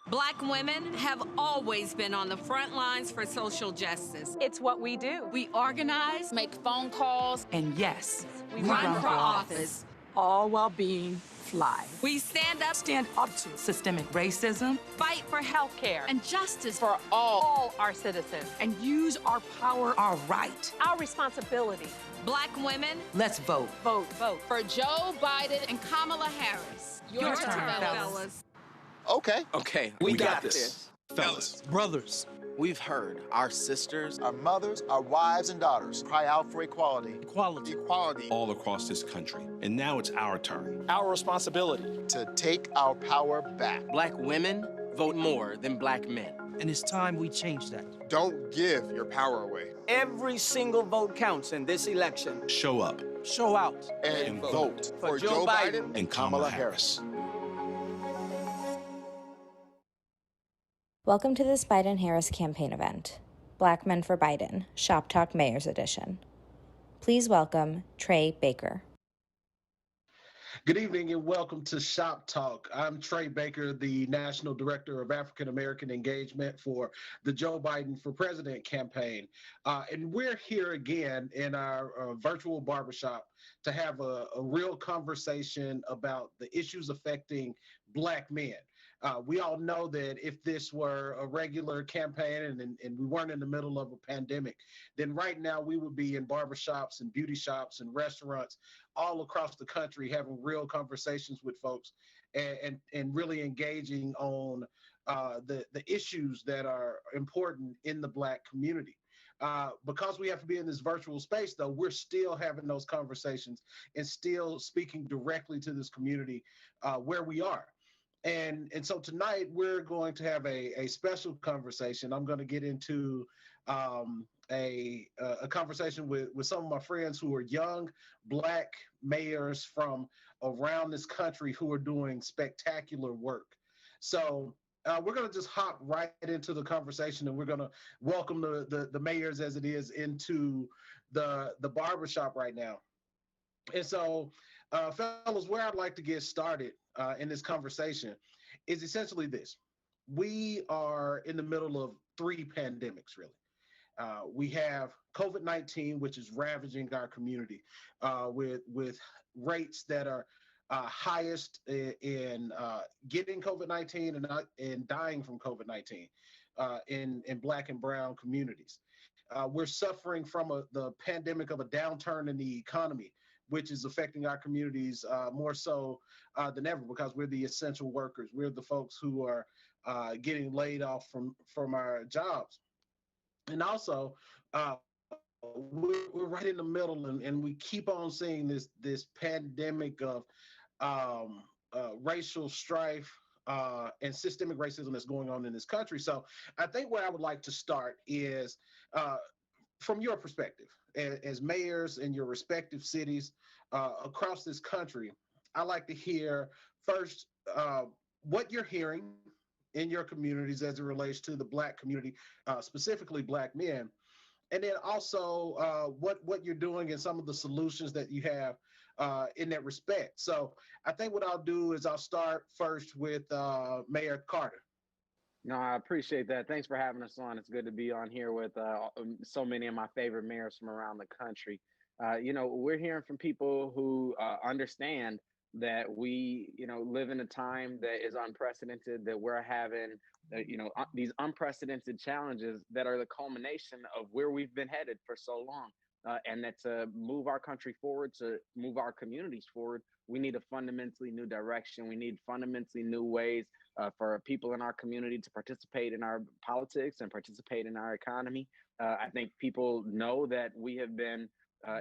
Black women have always been on the front lines for social justice. It's what we do. We organize, make phone calls, and yes, we run for office. All while being fly. We stand up to systemic racism, fight for health care and justice For all our citizens. and use our power, our right. Our responsibility. Black women. Let's vote. Vote. Vote. For Joe Biden and Kamala Harris. Your turn, fellas. Okay, we got this. Fellas, brothers, We've heard our sisters, Our mothers, our wives, and daughters cry out for equality. equality, Equality all across this country. And now it's our turn. Our responsibility. to take our power back. Black women vote more than black men. And it's time we change that. Don't give your power away. Every single vote counts in this election. Show up Show out. And vote vote for Joe Joe Biden and Kamala Harris. Welcome to this Biden-Harris campaign event, Black Men for Biden, Shop Talk Mayor's Edition. Please welcome Trey Baker. Good evening and welcome to Shop Talk. I'm Trey Baker, the National Director of African American Engagement for the Joe Biden for President campaign. And we're here again in our virtual barbershop to have a real conversation about the issues affecting Black men. We all know that if this were a regular campaign and we weren't in the middle of a pandemic, then right now we would be in barbershops and beauty shops and restaurants all across the country having real conversations with folks and really engaging on the issues that are important in the Black community. Because we have to be in this virtual space, though, we're still having those conversations and still speaking directly to this community where we are. And so tonight we're going to have a special conversation. I'm going to get into a conversation with some of my friends who are young Black mayors from around this country who are doing spectacular work. So we're going to just hop right into the conversation, and we're going to welcome the mayors as it is into the barbershop right now. And so, fellas, where I'd like to get started in this conversation is essentially this. We are in the middle of three pandemics, really. We have COVID-19, which is ravaging our community with rates that are highest in getting COVID-19 and dying from COVID-19 in Black and brown communities. We're suffering from the pandemic of a downturn in the economy, which is affecting our communities more so than ever because we're the essential workers. We're the folks who are getting laid off from our jobs. And also, we're right in the middle, and we keep on seeing this pandemic of racial strife and systemic racism that's going on in this country. So I think where I would like to start is from your perspective as mayors in your respective cities across this country. I'd like to hear first what you're hearing in your communities as it relates to the Black community, specifically Black men, and then also what you're doing and some of the solutions that you have in that respect. So I think what I'll do is I'll start first with Mayor Carter. No, I appreciate that. Thanks for having us on. It's good to be on here with so many of my favorite mayors from around the country. We're hearing from people who understand that we, live in a time that is unprecedented, that we're having, these unprecedented challenges that are the culmination of where we've been headed for so long. And that to move our country forward, to move our communities forward, we need a fundamentally new direction. We need fundamentally new ways for people in our community to participate in our politics and participate in our economy. I think people know that we have been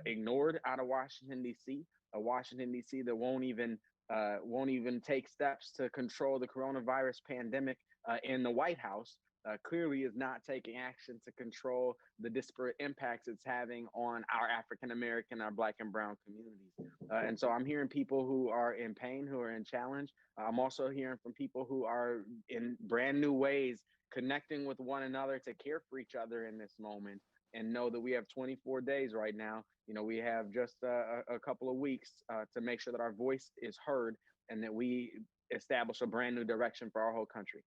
ignored out of Washington, D.C., Washington, D.C. that won't even take steps to control the coronavirus pandemic in the White House. Clearly is not taking action to control the disparate impacts it's having on our African American, our Black and brown communities. And so I'm hearing people who are in pain, who are in challenge. I'm also hearing from people who are in brand new ways connecting with one another to care for each other in this moment and know that we have 24 days right now. We have just a couple of weeks to make sure that our voice is heard and that we establish a brand new direction for our whole country.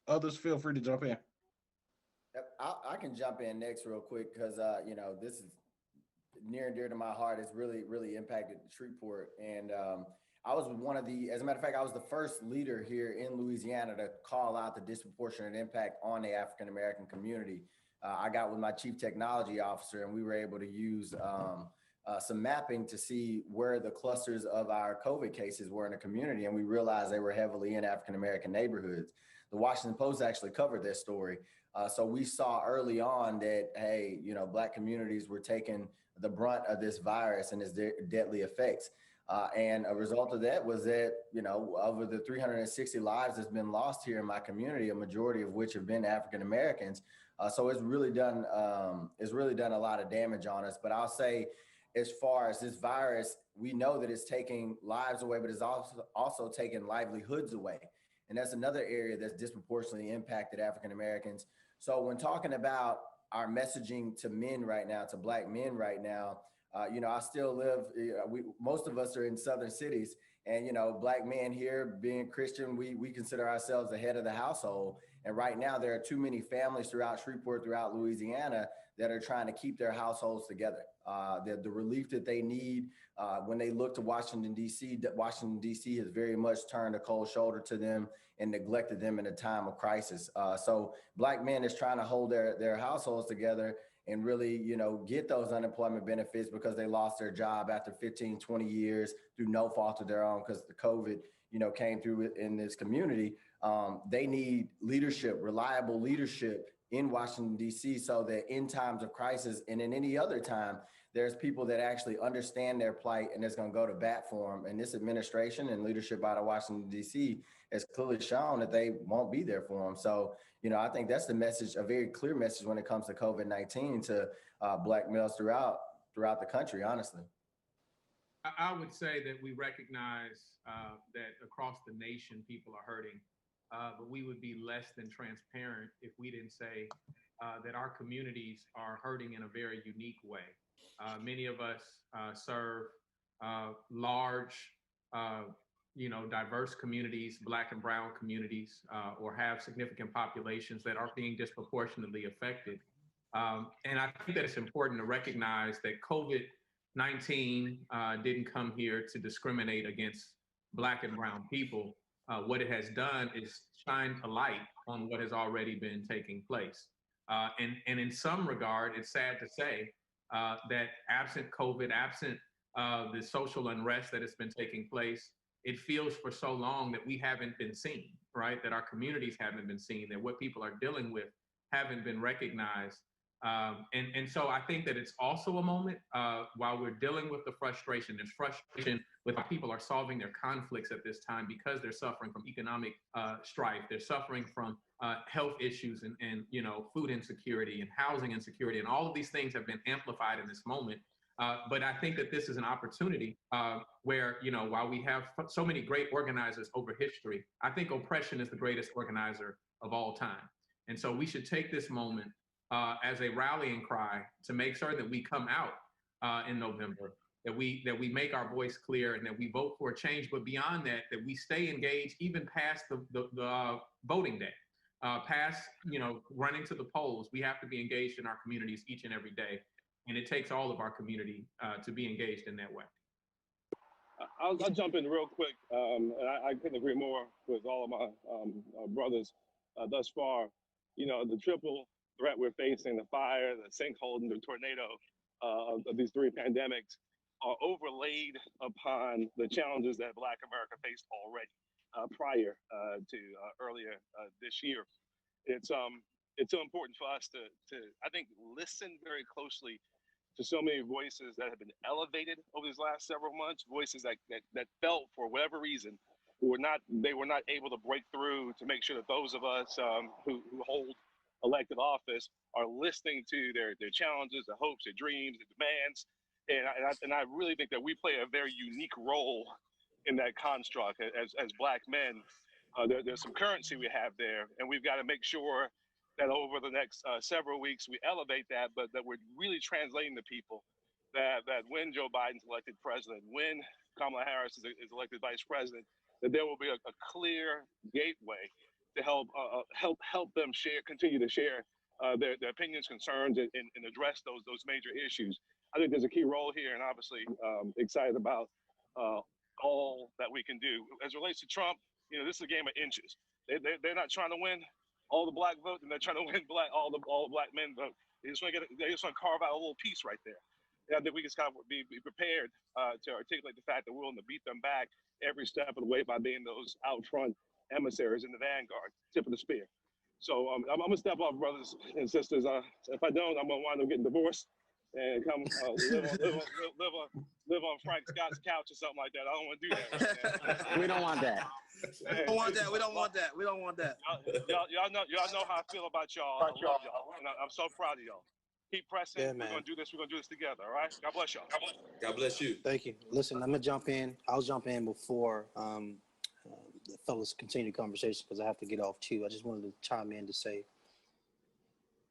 Others, feel free to jump in. Yep, I can jump in next real quick because you know, this is near and dear to my heart. It's really impacted Shreveport, and I was one of the, as a matter of fact, I was the first leader here in Louisiana to call out the disproportionate impact on the African American community. I got with my chief technology officer, and we were able to use some mapping to see where the clusters of our COVID cases were in the community, and we realized they were heavily in African American neighborhoods. The Washington Post actually covered this story. So we saw early on that, hey, you know, Black communities were taking the brunt of this virus and its deadly effects. And a result of that was that, you know, over the 360 lives that's been lost here in my community, a majority of which have been African Americans. So it's really done a lot of damage on us. But I'll say, as far as this virus, we know that it's taking lives away, but it's also taking livelihoods away. And that's another area that's disproportionately impacted African Americans. So when talking about our messaging to men right now, to Black men right now, you know, I still live, most of us are in southern cities, and, you know, Black men here being Christian, we consider ourselves the head of the household. And right now there are too many families throughout Shreveport, throughout Louisiana, that are trying to keep their households together. The relief that they need when they look to Washington, D.C., Washington, D.C. has very much turned a cold shoulder to them and neglected them in a time of crisis. So Black men is trying to hold their households together and really, you know, get those unemployment benefits because they lost their job after 15, 20 years through no fault of their own because the COVID, you know, came through in this community. They need leadership, reliable leadership in Washington, D.C., so that in times of crisis and in any other time, there's people that actually understand their plight and is going to go to bat for them. And this administration and leadership out of Washington, D.C. has clearly shown that they won't be there for them. So, you know, I think that's the message, a very clear message when it comes to COVID-19 to Black males throughout the country, honestly. I would say that we recognize that across the nation, people are hurting. But we would be less than transparent if we didn't say that our communities are hurting in a very unique way. Many of us serve large, you know, diverse communities, Black and brown communities, or have significant populations that are being disproportionately affected. And I think that it's important to recognize that COVID-19 didn't come here to discriminate against Black and brown people. What it has done is shine a light on what has already been taking place. And in some regard, it's sad to say that absent COVID, absent the social unrest that has been taking place, it feels for so long that we haven't been seen, right? That our communities haven't been seen, that what people are dealing with haven't been recognized. And so I think that it's also a moment while we're dealing with the frustration, there's frustration with how people are solving their conflicts at this time because they're suffering from economic strife. They're suffering from health issues and you know, food insecurity and housing insecurity. And all of these things have been amplified in this moment. But I think that this is an opportunity where, you know, while we have so many great organizers over history, I think oppression is the greatest organizer of all time. And so we should take this moment as a rallying cry to make sure that we come out in November, that we make our voice clear and that we vote for a change. But beyond that, that we stay engaged even past the voting day, past, you know, running to the polls. We have to be engaged in our communities each and every day. And it takes all of our community to be engaged in that way. I'll jump in real quick. And I couldn't agree more with all of my brothers thus far. You know, the triple threat we're facing, the fire, the sinkhole, and the tornado of these three pandemics are overlaid upon the challenges that Black America faced already prior to earlier this year. It's so important for us to I think, listen very closely to so many voices that have been elevated over these last several months, voices that felt, for whatever reason, they were not able to break through to make sure that those of us who hold elected office are listening to their challenges, their hopes, their dreams, their demands. And I really think that we play a very unique role in that construct as Black men. There's some currency we have there, and we've got to make sure that over the next several weeks we elevate that, but that we're really translating to people that when Joe Biden's elected president, when Kamala Harris is elected vice president, that there will be a clear gateway to help them continue to share their opinions, concerns, and address those major issues. I think there's a key role here, and obviously excited about all that we can do. As it relates to Trump, this is a game of inches. They're not trying to win all the black vote, and they're trying to win all the black men vote. They just want to carve out a little piece right there. And I think we just kind of be prepared to articulate the fact that we're willing to beat them back every step of the way by being those out front emissaries in the vanguard, tip of the spear. So I'm gonna step off, brothers and sisters. If I don't, I'm gonna wind up getting divorced and come live on Frank Scott's couch or something like that. I don't want to do that. Right. We don't want that. We don't want that. We don't want that. We don't want that. Y'all know how I feel about y'all. I love y'all. And I'm so proud of y'all. Keep pressing. Yeah, we're gonna do this. We're gonna do this together. All right. God bless y'all. God bless you. Thank you. Listen, I'm gonna jump in. I'll jump in before the fellas continue the conversation because I have to get off too. I just wanted to chime in to say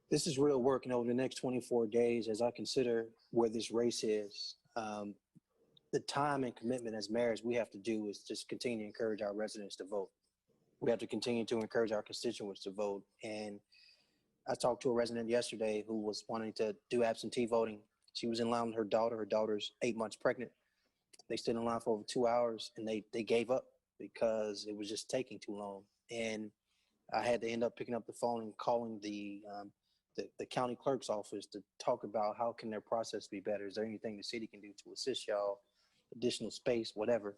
this is real work, and over the next 24 days, as I consider where this race is, the time and commitment as mayors we have to do is just continue to encourage our residents to vote. We have to continue to encourage our constituents to vote. And I talked to a resident yesterday who was wanting to do absentee voting. She was in line with her daughter. Her daughter's 8 months pregnant. They stood in line for over 2 hours, and they gave up because it was just taking too long. And I had to end up picking up the phone and calling the county clerk's office to talk about how can their process be better. Is there anything the city can do to assist y'all, additional space, whatever.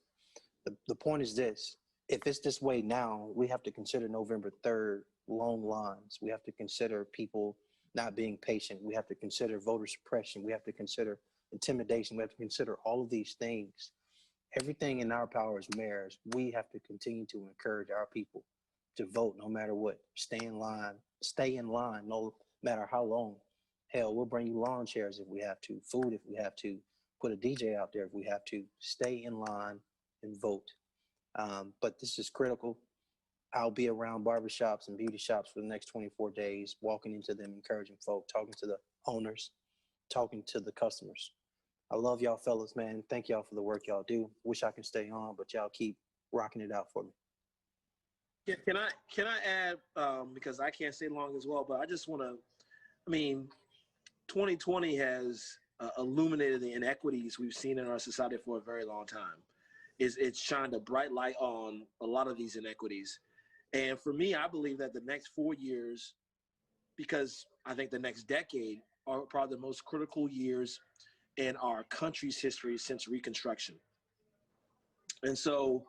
The point is this: if it's this way now, we have to consider November 3rd long lines. We have to consider people not being patient. We have to consider voter suppression. We have to consider intimidation. We have to consider all of these things. Everything in our power as mayors, we have to continue to encourage our people to vote no matter what. Stay in line no matter how long. Hell, we'll bring you lawn chairs if we have to, food if we have to, put a DJ out there if we have to. Stay in line and vote. But this is critical. I'll be around barbershops and beauty shops for the next 24 days, walking into them, encouraging folk, talking to the owners, talking to the customers. I love y'all fellas, man. Thank y'all for the work y'all do. Wish I could stay on, but y'all keep rocking it out for me. Can I add, because I can't stay long as well, but I just want to, 2020 has illuminated the inequities we've seen in our society for a very long time. It's shined a bright light on a lot of these inequities. And for me, I believe that the next 4 years, because I think the next decade are probably the most critical years in our country's history since Reconstruction. And so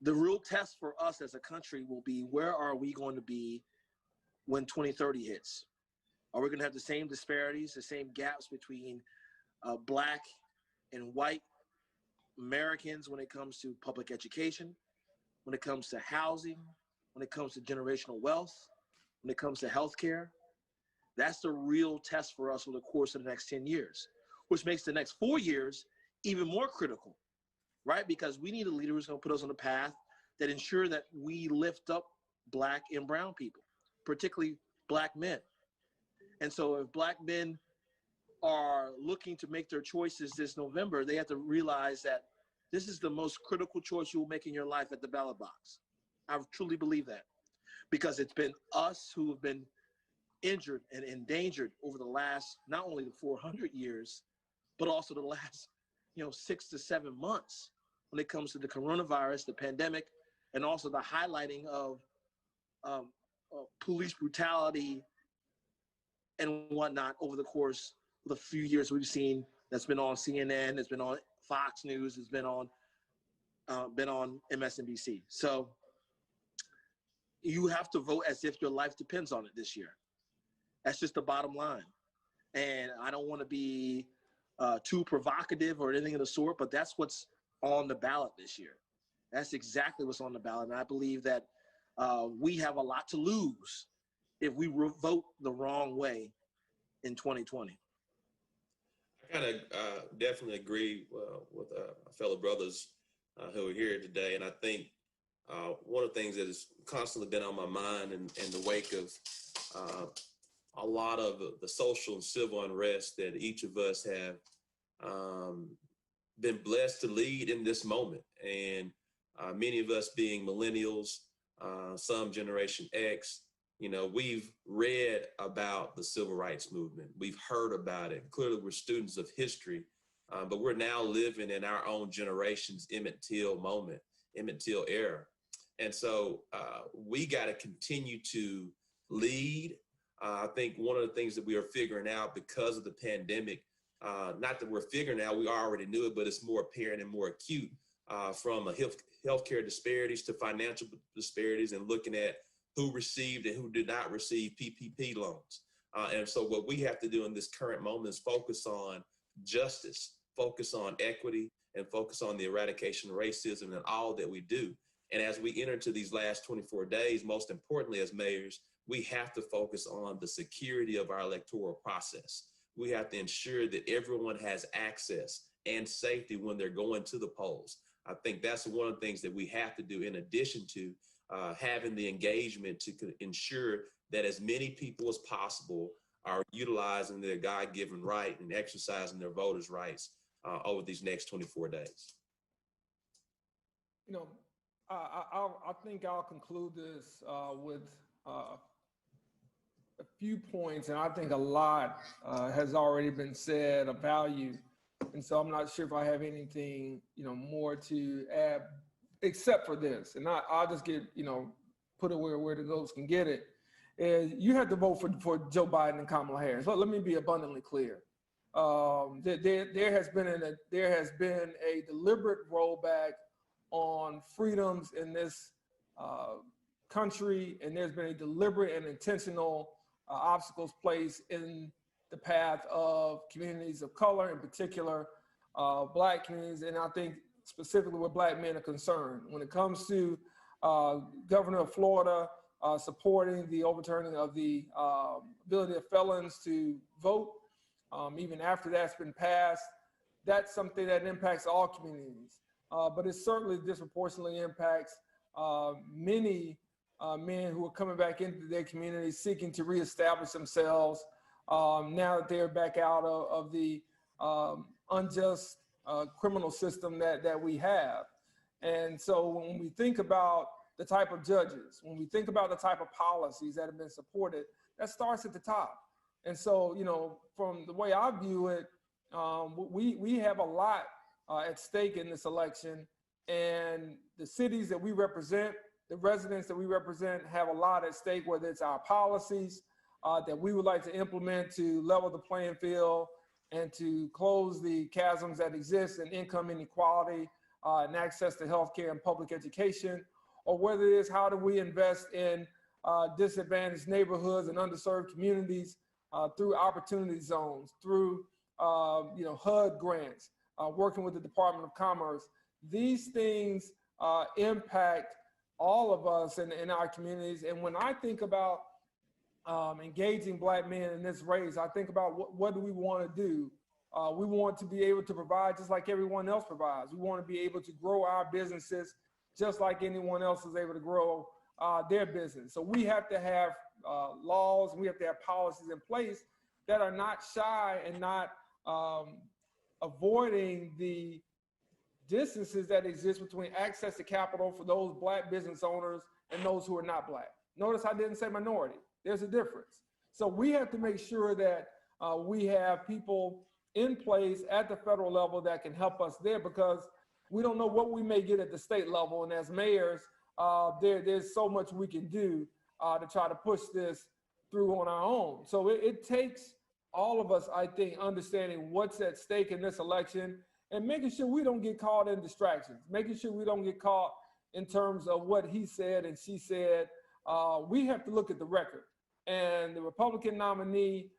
the real test for us as a country will be, where are we going to be when 2030 hits? Are we going to have the same disparities, the same gaps between Black and white Americans when it comes to public education, when it comes to housing, when it comes to generational wealth, when it comes to healthcare? That's the real test for us over the course of the next 10 years, which makes the next 4 years even more critical, right? Because we need a leader who's going to put us on a path that ensure that we lift up Black and brown people, particularly Black men. And so if Black men are looking to make their choices this November, they have to realize that this is the most critical choice you will make in your life at the ballot box. I truly believe that, because it's been us who have been injured and endangered over the last, not only the 400 years, but also the last 6 to 7 months when it comes to the coronavirus, the pandemic, and also the highlighting of police brutality and whatnot over the course of the few years we've seen. That's been on CNN, it's been on Fox News, it's been on MSNBC. So you have to vote as if your life depends on it this year. That's just the bottom line. And I don't want to be too provocative or anything of the sort, but that's what's on the ballot this year. That's exactly what's on the ballot. And I believe that we have a lot to lose if we vote the wrong way in 2020. I kind of definitely agree with my fellow brothers who are here today. And I think one of the things that has constantly been on my mind in the wake of a lot of the social and civil unrest that each of us have been blessed to lead in this moment. And many of us being millennials, some Generation X. You know, we've read about the civil rights movement. We've heard about it. Clearly, we're students of history, but we're now living in our own generation's Emmett Till moment, Emmett Till era. And so we got to continue to lead. I think one of the things that we are figuring out because of the pandemic, not that we're figuring out, we already knew it, but it's more apparent and more acute from a healthcare disparities to financial disparities, and looking at who received and who did not receive PPP loans. And so what we have to do in this current moment is focus on justice, focus on equity, and focus on the eradication of racism in all that we do. And as we enter into these last 24 days, most importantly as mayors, we have to focus on the security of our electoral process. We have to ensure that everyone has access and safety when they're going to the polls. I think that's one of the things that we have to do, in addition to having the engagement to ensure that as many people as possible are utilizing their God-given right and exercising their voters' rights over these next 24 days. You know, I think I'll conclude this with a few points, and I think a lot has already been said of value, and so I'm not sure if I have anything, you know, more to add, except for this, and I'll just get, you know, put it where the votes can get it. Is you have to vote for Joe Biden and Kamala Harris. Let me be abundantly clear. There has been a deliberate rollback on freedoms in this country, and there's been a deliberate and intentional obstacles placed in the path of communities of color, in particular Black communities, and I think specifically where Black men are concerned. When it comes to Governor of Florida supporting the overturning of the ability of felons to vote, even after that's been passed, that's something that impacts all communities. But it certainly disproportionately impacts many men who are coming back into their communities seeking to reestablish themselves now that they're back out of the unjust criminal system that we have. And so when we think about the type of judges, when we think about the type of policies that have been supported, that starts at the top. And so, you know, from the way I view it, we have a lot at stake in this election, and the cities that we represent, the residents that we represent have a lot at stake, whether it's our policies that we would like to implement to level the playing field and to close the chasms that exist in income inequality and access to healthcare and public education, or whether it is how do we invest in disadvantaged neighborhoods and underserved communities through opportunity zones, through you know, HUD grants, working with the Department of Commerce. These things impact all of us in our communities. And when I think about engaging Black men in this race, I think about what do we want to do? We want to be able to provide just like everyone else provides. We want to be able to grow our businesses just like anyone else is able to grow their business. So we have to have laws, and we have to have policies in place that are not shy and not avoiding the distances that exist between access to capital for those Black business owners and those who are not Black. Notice I didn't say minority. There's a difference. So we have to make sure that we have people in place at the federal level that can help us there, because we don't know what we may get at the state level. And as mayors, there's so much we can do to try to push this through on our own. So it takes all of us, I think, understanding what's at stake in this election and making sure we don't get caught in distractions, making sure we don't get caught in terms of what he said and she said. We have to look at the record. And the Republican nominee,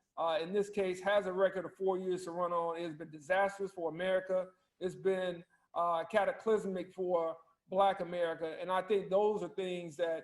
in this case, has a record of 4 years to run on. It has been disastrous for America. It's been cataclysmic for Black America. And I think those are things that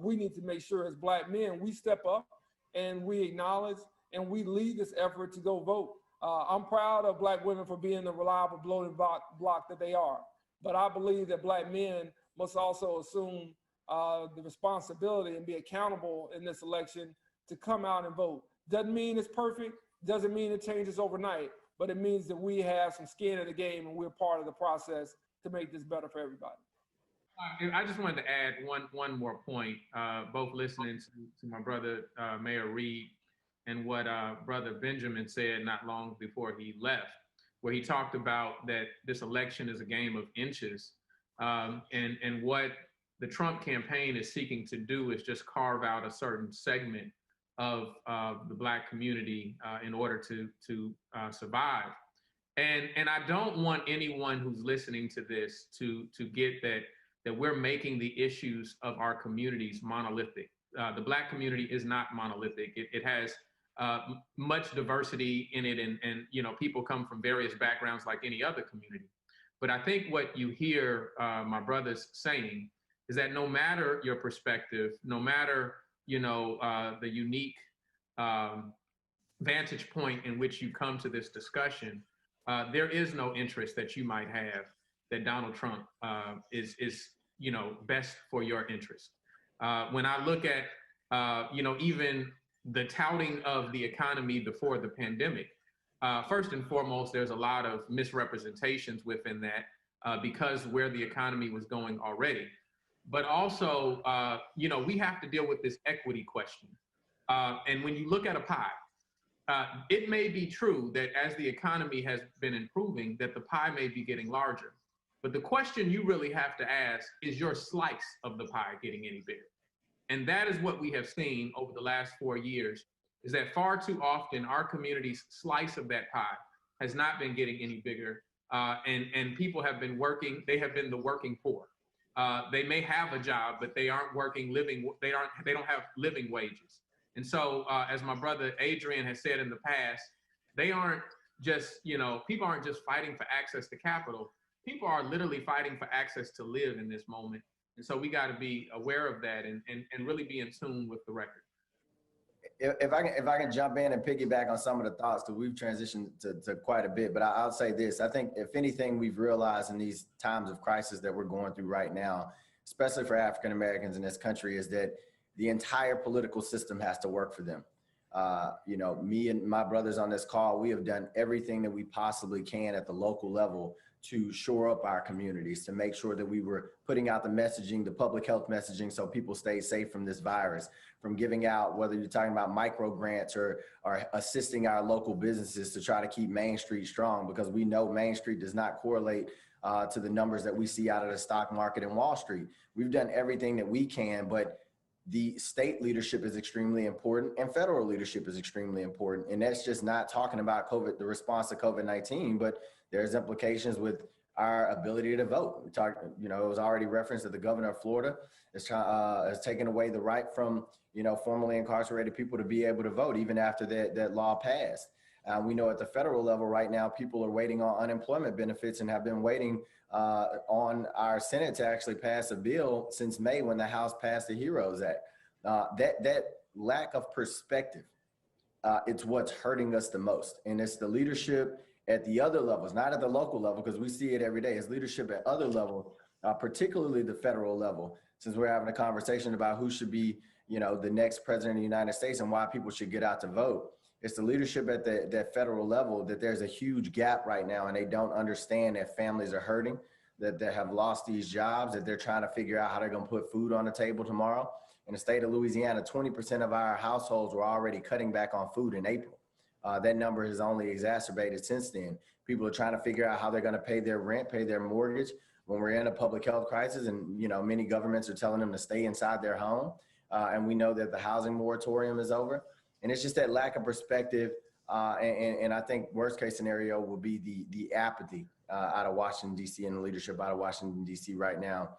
we need to make sure as Black men, we step up and we acknowledge and we lead this effort to go vote. I'm proud of Black women for being the reliable voting bloc that they are. But I believe that Black men must also assume the responsibility and be accountable in this election to come out and vote. Doesn't mean it's perfect, doesn't mean it changes overnight, but it means that we have some skin in the game and we're part of the process to make this better for everybody. I just wanted to add one more point. Both listening to my brother Mayor Reed and what brother Benjamin said not long before he left, where he talked about that this election is a game of inches, and what the Trump campaign is seeking to do is just carve out a certain segment of the Black community in order to survive. And I don't want anyone who's listening to this to get that we're making the issues of our communities monolithic. The Black community is not monolithic. It has much diversity in it, and people come from various backgrounds like any other community. But I think what you hear my brothers saying is that no matter your perspective, no matter the unique vantage point in which you come to this discussion, there is no interest that you might have that Donald Trump is best for your interest. When I look at even the touting of the economy before the pandemic, first and foremost, there's a lot of misrepresentations within that because where the economy was going already. But also, we have to deal with this equity question. And when you look at a pie, it may be true that as the economy has been improving, that the pie may be getting larger. But the question you really have to ask is your slice of the pie getting any bigger? And that is what we have seen over the last 4 years, is that far too often our community's slice of that pie has not been getting any bigger. And people have been working, they have been the working poor. They may have a job, but they aren't working, they don't have living wages. And so, as my brother Adrian has said in the past, they aren't just, people aren't just fighting for access to capital. People are literally fighting for access to live in this moment. And so we got to be aware of that and really be in tune with the record. If I can jump in and piggyback on some of the thoughts, because we've transitioned to quite a bit, but I'll say this. I think if anything we've realized in these times of crisis that we're going through right now, especially for African Americans in this country, is that the entire political system has to work for them. Me and my brothers on this call, we have done everything that we possibly can at the local level to shore up our communities, to make sure that we were putting out the messaging, the public health messaging, so people stay safe from this virus, from giving out, whether you're talking about micro grants or assisting our local businesses to try to keep Main Street strong, because we know Main Street does not correlate to the numbers that we see out of the stock market and Wall Street. We've done everything that we can, but the state leadership is extremely important and federal leadership is extremely important. And that's just not talking about COVID, the response to COVID-19, but there's implications with our ability to vote. We talked, it was already referenced that the governor of Florida has taken away the right from, formerly incarcerated people to be able to vote even after that law passed. We know at the federal level right now, people are waiting on unemployment benefits and have been waiting on our Senate to actually pass a bill since May when the House passed the HEROES Act. That lack of perspective, it's what's hurting us the most. And it's the leadership at the other levels, not at the local level, because we see it every day. It's leadership at other levels, particularly the federal level, since we're having a conversation about who should be, the next president of the United States and why people should get out to vote. It's the leadership at that federal level that there's a huge gap right now, and they don't understand that families are hurting, that they have lost these jobs, that they're trying to figure out how they're going to put food on the table tomorrow. In the state of Louisiana, 20% of our households were already cutting back on food in April. That number has only exacerbated since then. People are trying to figure out how they're going to pay their rent, pay their mortgage when we're in a public health crisis, and many governments are telling them to stay inside their home. And we know that the housing moratorium is over. And it's just that lack of perspective. And I think worst case scenario will be the apathy out of Washington, D.C. and the leadership out of Washington, D.C. right now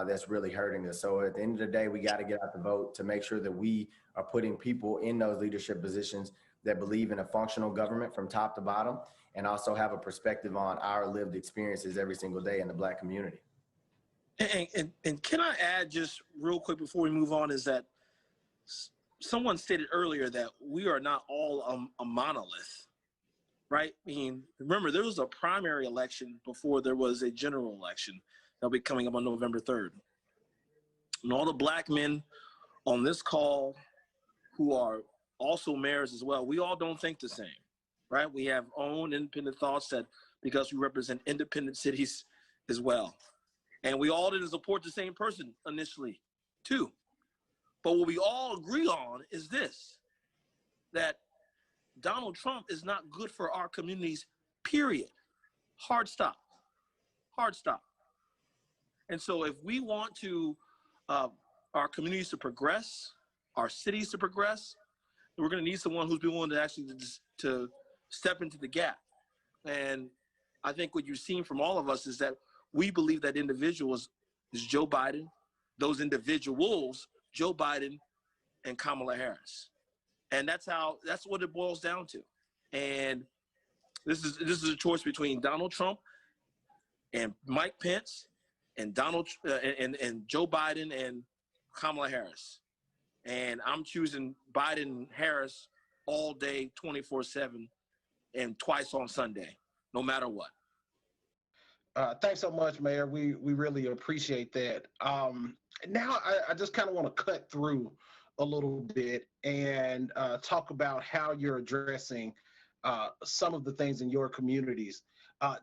that's really hurting us. So at the end of the day, we got to get out the vote to make sure that we are putting people in those leadership positions that believe in a functional government from top to bottom, and also have a perspective on our lived experiences every single day in the Black community. And can I add just real quick before we move on, is that someone stated earlier that we are not all a monolith, right? I mean, remember, there was a primary election before there was a general election that'll be coming up on November 3rd. And all the Black men on this call who are also mayors as well, we all don't think the same, right? We have own independent thoughts that because we represent independent cities as well. And we all didn't support the same person initially, too. But what we all agree on is this, that Donald Trump is not good for our communities, period. Hard stop. Hard stop. And so if we want to our communities to progress, our cities to progress, we're going to need someone who's been willing to actually to step into the gap. And I think what you've seen from all of us is that we believe that individuals is Joe Biden, those individuals, Joe Biden and Kamala Harris. And that's what it boils down to. And this is a choice between Donald Trump and Mike Pence and and Joe Biden and Kamala Harris. And I'm choosing Biden and Harris all day, 24/7, and twice on Sunday, no matter what. Thanks so much, Mayor. We really appreciate that. Now I just kind of want to cut through a little bit and talk about how you're addressing some of the things in your communities.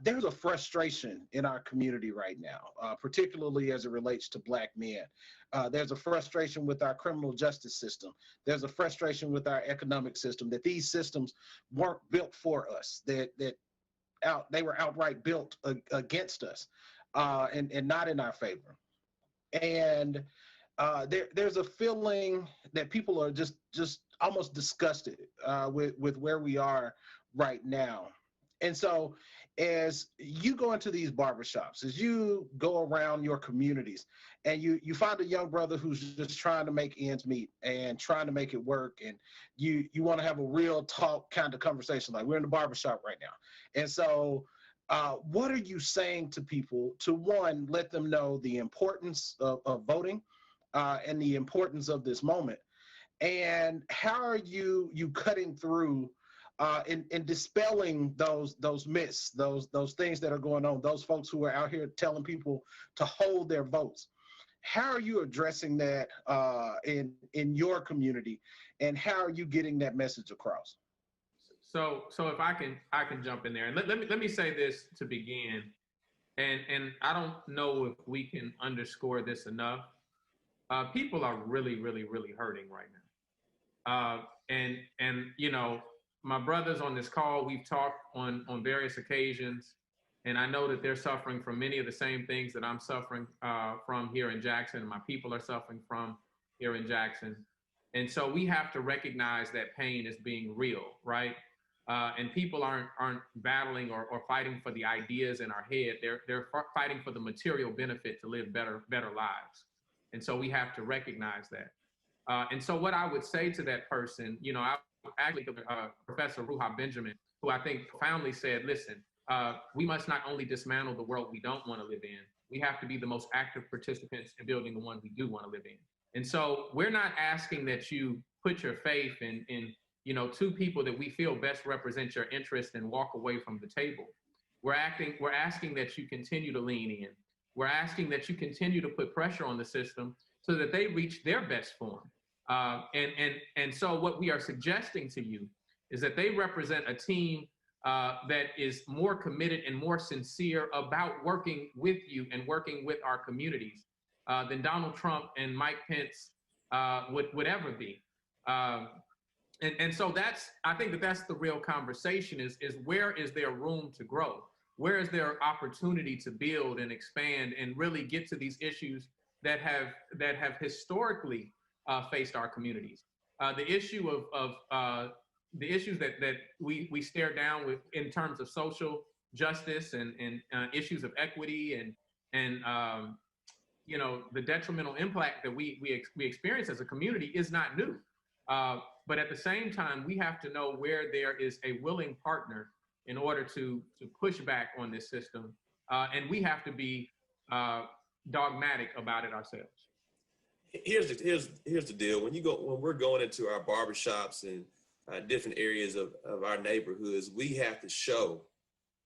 There's a frustration in our community right now, particularly as it relates to Black men. There's a frustration with our criminal justice system. There's a frustration with our economic system, that these systems weren't built for us, that they were outright built against us, and not in our favor. And there's a feeling that people are just almost disgusted with where we are right now. And so as you go into these barbershops, as you go around your communities, and you find a young brother who's just trying to make ends meet and trying to make it work, and you want to have a real talk kind of conversation, like we're in the barbershop right now. And so what are you saying to people to, one, let them know the importance of voting and the importance of this moment? And how are you cutting through in dispelling those myths, those things that are going on, those folks who are out here telling people to hold their votes? How are you addressing that in your community, and how are you getting that message across? So if I can jump in there, and let me say this to begin, and I don't know if we can underscore this enough. People are really, really, really hurting right now, and you know, my brothers on this call, we've talked on various occasions, and I know that they're suffering from many of the same things that I'm suffering from here in Jackson, and my people are suffering from here in Jackson. And so we have to recognize that pain as being real, right? And people aren't battling or fighting for the ideas in our head. They're fighting for the material benefit to live better lives. And so we have to recognize that. And so what I would say to that person, you know, actually Professor Ruha Benjamin, who I think profoundly said, listen, we must not only dismantle the world we don't want to live in, we have to be the most active participants in building the one we do want to live in. And so we're not asking that you put your faith in you know, two people that we feel best represent your interest and walk away from the table. We're asking that you continue to lean in. We're asking that you continue to put pressure on the system so that they reach their best form. And so what we are suggesting to you is that they represent a team that is more committed and more sincere about working with you and working with our communities than Donald Trump and Mike Pence would ever be. And so I think that's the real conversation is where is there room to grow? Where is there opportunity to build and expand and really get to these issues that have historically faced our communities? The issue of the issues that we stare down with in terms of social justice and issues of equity and you know, the detrimental impact that we experience as a community is not new. But at the same time, we have to know where there is a willing partner in order to push back on this system. And we have to be dogmatic about it ourselves. Here's the deal. When we're going into our barbershops and different areas of our neighborhoods, we have to show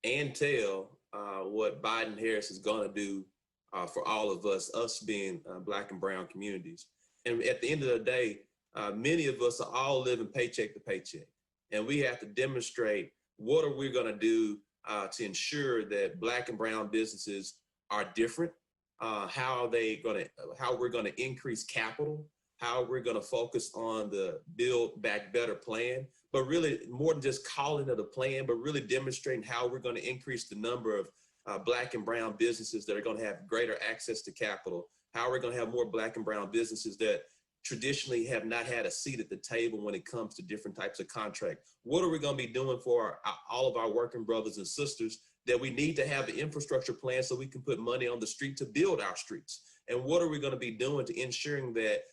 and tell what Biden Harris is going to do for all of us being Black and brown communities. And at the end of the day, many of us are all living paycheck to paycheck, and we have to demonstrate what are we going to do to ensure that Black and brown businesses are different, how we're going to increase capital, how we're going to focus on the Build Back Better plan, but really more than just calling it a plan, but really demonstrating how we're going to increase the number of Black and brown businesses that are going to have greater access to capital, how we're going to have more Black and brown businesses that traditionally have not had a seat at the table when it comes to different types of contract. What are we going to be doing for all of our working brothers and sisters that we need to have the infrastructure plan so we can put money on the street to build our streets? And what are we going to be doing to ensuring that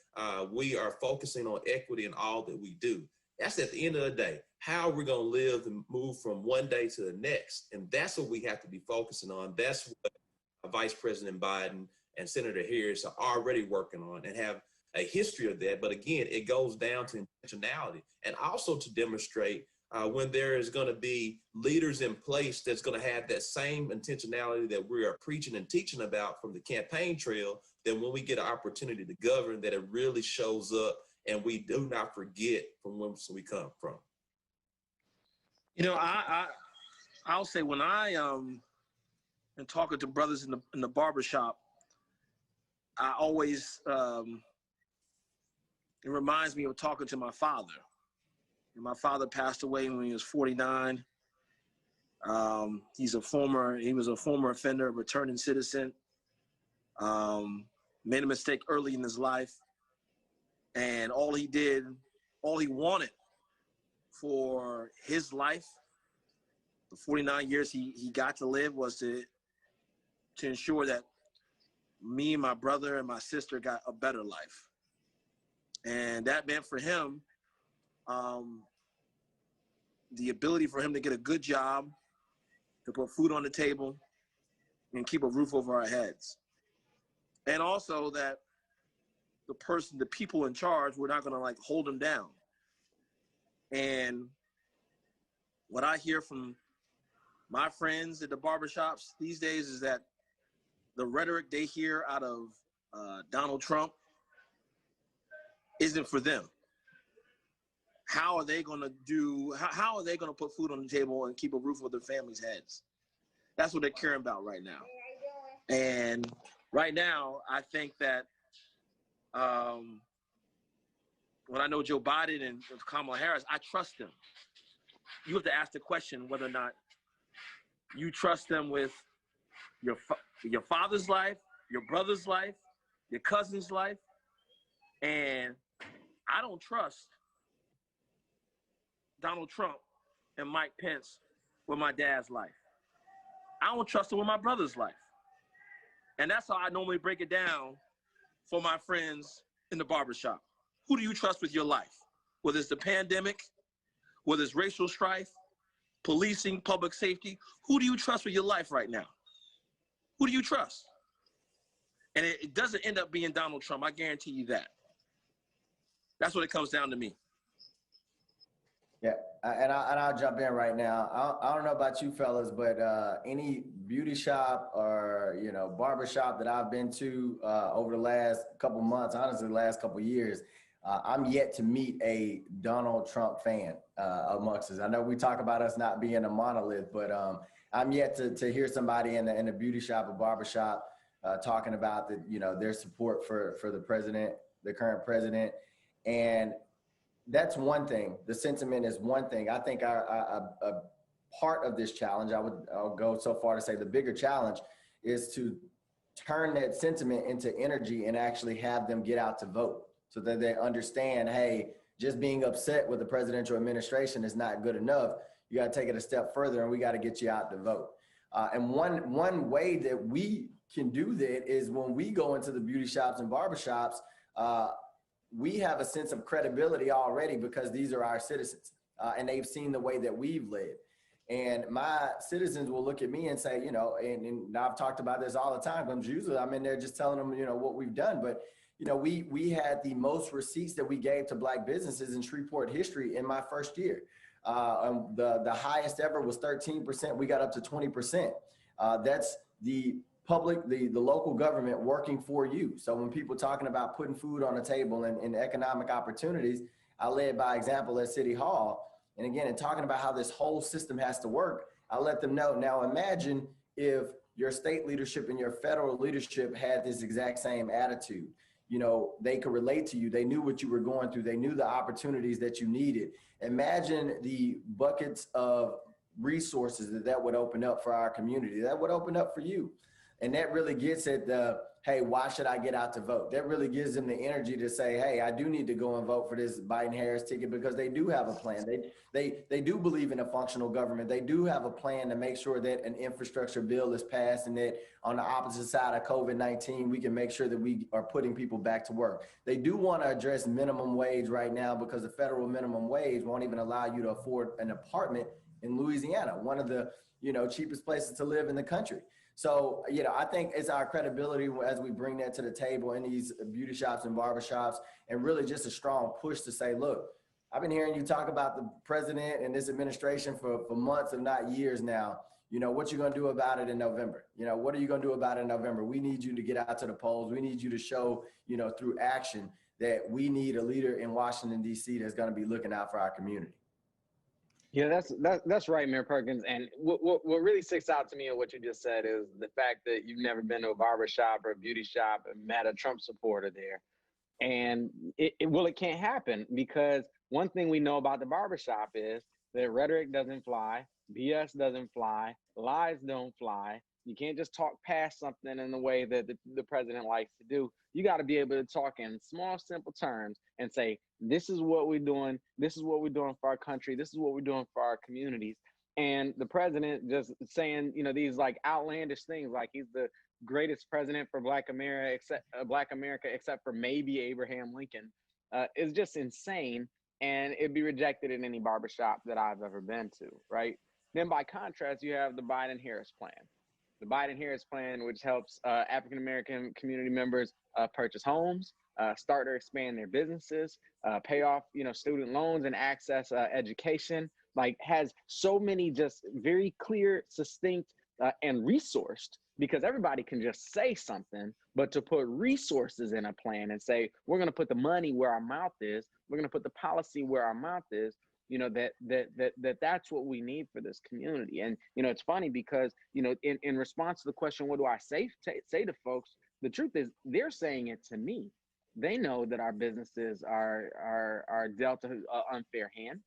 we are focusing on equity in all that we do? That's at the end of the day, how we're going to live and move from one day to the next. And that's what we have to be focusing on. That's what Vice President Biden and Senator Harris are already working on and have a history of that. But again, it goes down to intentionality and also to demonstrate when there is going to be leaders in place that's going to have that same intentionality that we are preaching and teaching about from the campaign trail, that when we get an opportunity to govern, that it really shows up and we do not forget from whence we come from. You know, I'll say when I am talking to brothers in the barbershop, I always, it reminds me of talking to my father. And my father passed away when he was 49. He was a former offender, returning citizen. Made a mistake early in his life. And all he wanted for his life, the 49 years he got to live, was to ensure that me and my brother and my sister got a better life. And that meant for him, the ability for him to get a good job, to put food on the table, and keep a roof over our heads. And also that the people in charge, we're not gonna like hold him down. And what I hear from my friends at the barbershops these days is that the rhetoric they hear out of Donald Trump isn't for them. How are they gonna put food on the table and keep a roof over their families' heads? That's what they're caring about right now. And right now, I think that when I know Joe Biden and Kamala Harris, I trust them. You have to ask the question whether or not you trust them with your father's life, your brother's life, your cousin's life. And I don't trust Donald Trump and Mike Pence with my dad's life. I don't trust them with my brother's life. And that's how I normally break it down for my friends in the barbershop. Who do you trust with your life? Whether it's the pandemic, whether it's racial strife, policing, public safety, who do you trust with your life right now? Who do you trust? And it doesn't end up being Donald Trump, I guarantee you that. That's what it comes down to me. Yeah, and I'll jump in right now. I don't know about you fellas, but any beauty shop or barber shop that I've been to over the last couple months, honestly, the last couple years, I'm yet to meet a Donald Trump fan amongst us. I know we talk about us not being a monolith, but I'm yet to hear somebody in the beauty shop or barber shop talking about their support for the president, the current president, and that's one thing. The sentiment is one thing. I think a part of this challenge, I'll go so far to say the bigger challenge, is to turn that sentiment into energy and actually have them get out to vote so that they understand, hey, just being upset with the presidential administration is not good enough. You got to take it a step further and we got to get you out to vote. And one way that we can do that is when we go into the beauty shops and barbershops, we have a sense of credibility already because these are our citizens and they've seen the way that we've led. And my citizens will look at me and say, and I've talked about this all the time, but usually I'm in there just telling them, what we've done. But, we had the most receipts that we gave to Black businesses in Shreveport history in my first year. The highest ever was 13%. We got up to 20%. That's the public, the local government working for you. So when people talking about putting food on the table and economic opportunities, I led by example at City Hall. And again, and talking about how this whole system has to work, I let them know. Now imagine if your state leadership and your federal leadership had this exact same attitude. You know, they could relate to you. They knew what you were going through. They knew the opportunities that you needed. Imagine the buckets of resources that would open up for our community, that would open up for you. And that really gets at the, hey, why should I get out to vote? That really gives them the energy to say, hey, I do need to go and vote for this Biden-Harris ticket, because they do have a plan. They do believe in a functional government. They do have a plan to make sure that an infrastructure bill is passed, and that on the opposite side of COVID-19, we can make sure that we are putting people back to work. They do want to address minimum wage right now, because the federal minimum wage won't even allow you to afford an apartment in Louisiana, one of the, cheapest places to live in the country. So, I think it's our credibility as we bring that to the table in these beauty shops and barbershops, and really just a strong push to say, look, I've been hearing you talk about the president and this administration for months, if not years now. What you going to do about it in November? What are you going to do about it in November? We need you to get out to the polls. We need you to show, through action, that we need a leader in Washington, D.C. that's going to be looking out for our community. Yeah, that's right, Mayor Perkins. And what really sticks out to me in what you just said is the fact that you've never been to a barber shop or a beauty shop and met a Trump supporter there. And it can't happen, because one thing we know about the barbershop is that rhetoric doesn't fly, BS doesn't fly, lies don't fly. You can't just talk past something in the way that the president likes to do. You got to be able to talk in small, simple terms and say, this is what we're doing. This is what we're doing for our country. This is what we're doing for our communities. And the president just saying, these like outlandish things, like he's the greatest president for Black America, except for maybe Abraham Lincoln, is just insane. And it'd be rejected in any barbershop that I've ever been to, right? Then by contrast, you have the Biden-Harris plan. The Biden-Harris plan, which helps African-American community members purchase homes, start or expand their businesses, pay off, student loans and access education, like has so many just very clear, succinct, and resourced, because everybody can just say something, but to put resources in a plan and say, we're going to put the money where our mouth is, we're going to put the policy where our mouth is, that's what we need for this community. And, it's funny because, in response to the question, what do I say to folks? The truth is they're saying it to me. They know that our businesses are dealt an unfair hand.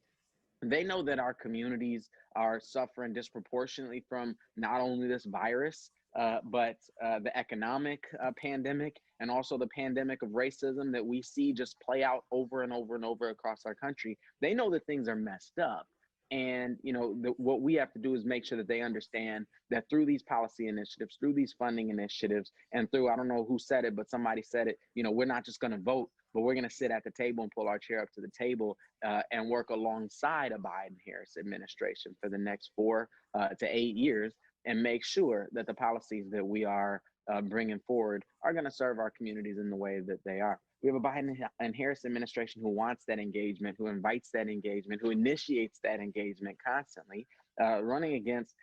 They know that our communities are suffering disproportionately from not only this virus, but the economic pandemic, and also the pandemic of racism that we see just play out over and over and over across our country. They know that things are messed up. And, what we have to do is make sure that they understand that through these policy initiatives, through these funding initiatives, and through, I don't know who said it, but somebody said it, we're not just going to vote, but we're going to sit at the table and pull our chair up to the table and work alongside a Biden-Harris administration for the next 4 to 8 years, and make sure that the policies that we are bringing forward are going to serve our communities in the way that they are. We have a Biden and Harris administration who wants that engagement, who invites that engagement, who initiates that engagement constantly, running against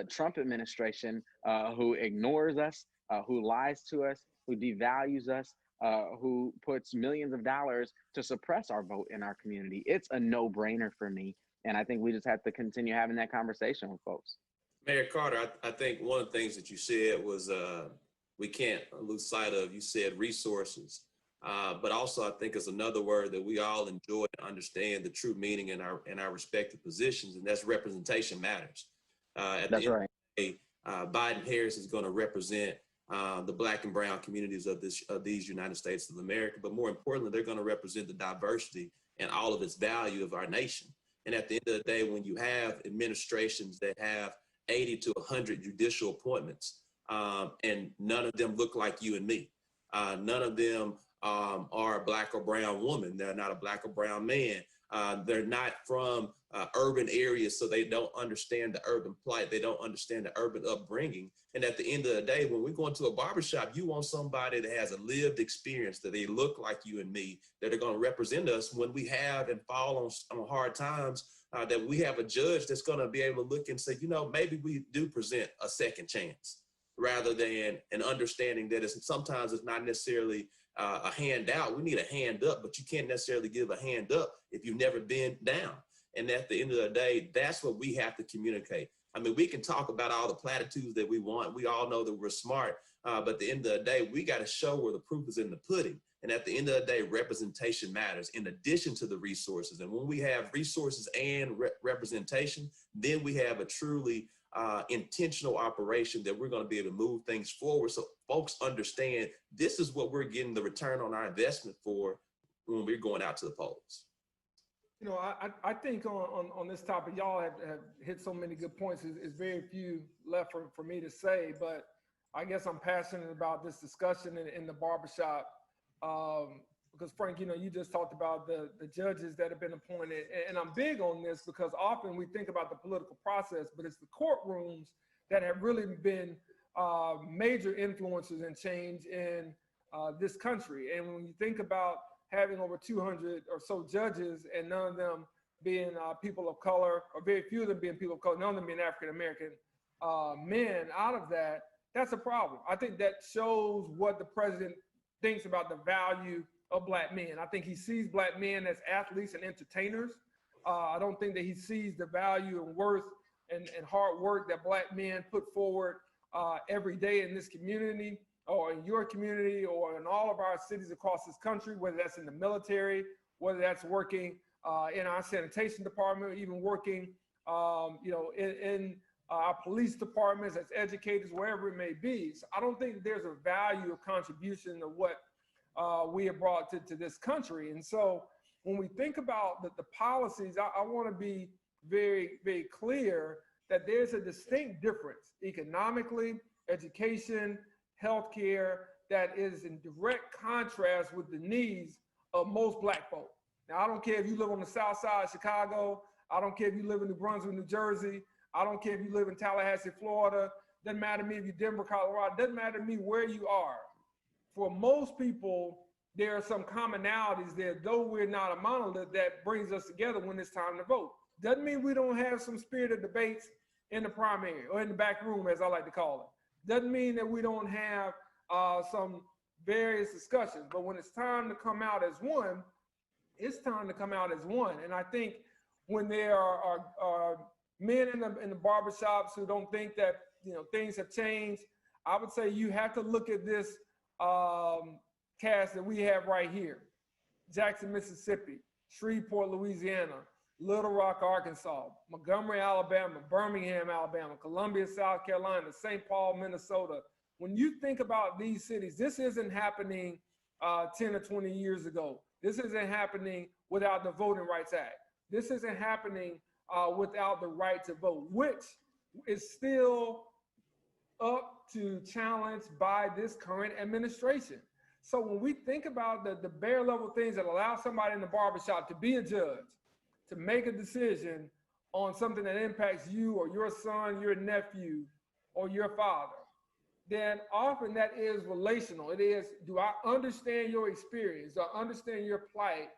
Trump administration who ignores us, who lies to us, who devalues us, who puts millions of dollars to suppress our vote in our community. It's a no-brainer for me. And I think we just have to continue having that conversation with folks. Mayor Carter, I think one of the things that you said was we can't lose sight of. You said resources, but also I think it's another word that we all enjoy and understand the true meaning in our respective positions, and that's representation matters. That's right. Biden-Harris is going to represent the Black and brown communities of these United States of America, but more importantly, they're going to represent the diversity and all of its value of our nation. And at the end of the day, when you have administrations that have 80 to 100 judicial appointments, and none of them look like you and me. None of them are a Black or brown woman. They're not a Black or brown man. They're not from urban areas, so they don't understand the urban plight. They don't understand the urban upbringing. And at the end of the day, when we go into a barbershop, you want somebody that has a lived experience, that they look like you and me, that are going to represent us when we have and fall on hard times, that we have a judge that's going to be able to look and say, maybe we do present a second chance, rather than an understanding that sometimes it's not necessarily a handout. We need a hand up, but you can't necessarily give a hand up if you've never been down. And at the end of the day, that's what we have to communicate. I mean, we can talk about all the platitudes that we want. We all know that we're smart, but at the end of the day, we got to show where the proof is in the pudding. And at the end of the day, representation matters in addition to the resources. And when we have resources and representation, then we have a truly intentional operation that we're going to be able to move things forward. So folks understand this is what we're getting the return on our investment for when we're going out to the polls. You know, I think on this topic, y'all have hit so many good points. It's very few left for me to say, but I guess I'm passionate about this discussion in the barbershop. Because Frank, you know, you just talked about the judges that have been appointed, and I'm big on this because often we think about the political process, but it's the courtrooms that have really been major influences and change in this country. And when you think about having over 200 or so judges and none of them being people of color, or very few of them being people of color, none of them being African-American men out of that, that's a problem. I think that shows what the president thinks about the value of black men. I think he sees black men as athletes and entertainers. I don't think that he sees the value and worth and hard work that black men put forward every day in this community, or in your community, or in all of our cities across this country, whether that's in the military, whether that's working in our sanitation department, or even working you know, in our police departments, as educators, wherever it may be. So I don't think there's a value of contribution to what we have brought to this country. And so when we think about the policies, I want to be very, very clear that there's a distinct difference economically, education, healthcare, that is in direct contrast with the needs of most black folk. Now, I don't care if you live on the south side of Chicago. I don't care if you live in New Brunswick, New Jersey. I don't care if you live in Tallahassee, Florida. Doesn't matter to me if you're Denver, Colorado. Doesn't matter to me where you are. For most people, there are some commonalities there, though we're not a monolith, that brings us together when it's time to vote. Doesn't mean we don't have some spirited debates in the primary, or in the back room, as I like to call it. Doesn't mean that we don't have some various discussions, but when it's time to come out as one, it's time to come out as one. And I think when there are men in the barbershops who don't think that, you know, things have changed, I would say you have to look at this cast that we have right here: Jackson, Mississippi, Shreveport, Louisiana, Little Rock, Arkansas, Montgomery, Alabama, Birmingham, Alabama, Columbia, South Carolina, St. Paul, Minnesota. When you think about these cities, this isn't happening 10 or 20 years ago. This isn't happening without the Voting Rights Act. This isn't happening without the right to vote, which is still up to challenge by this current administration. So when we think about the bare level things that allow somebody in the barbershop to be a judge, to make a decision on something that impacts you or your son, your nephew, or your father, then often that is relational. It is, do I understand your experience? Do I understand your plight?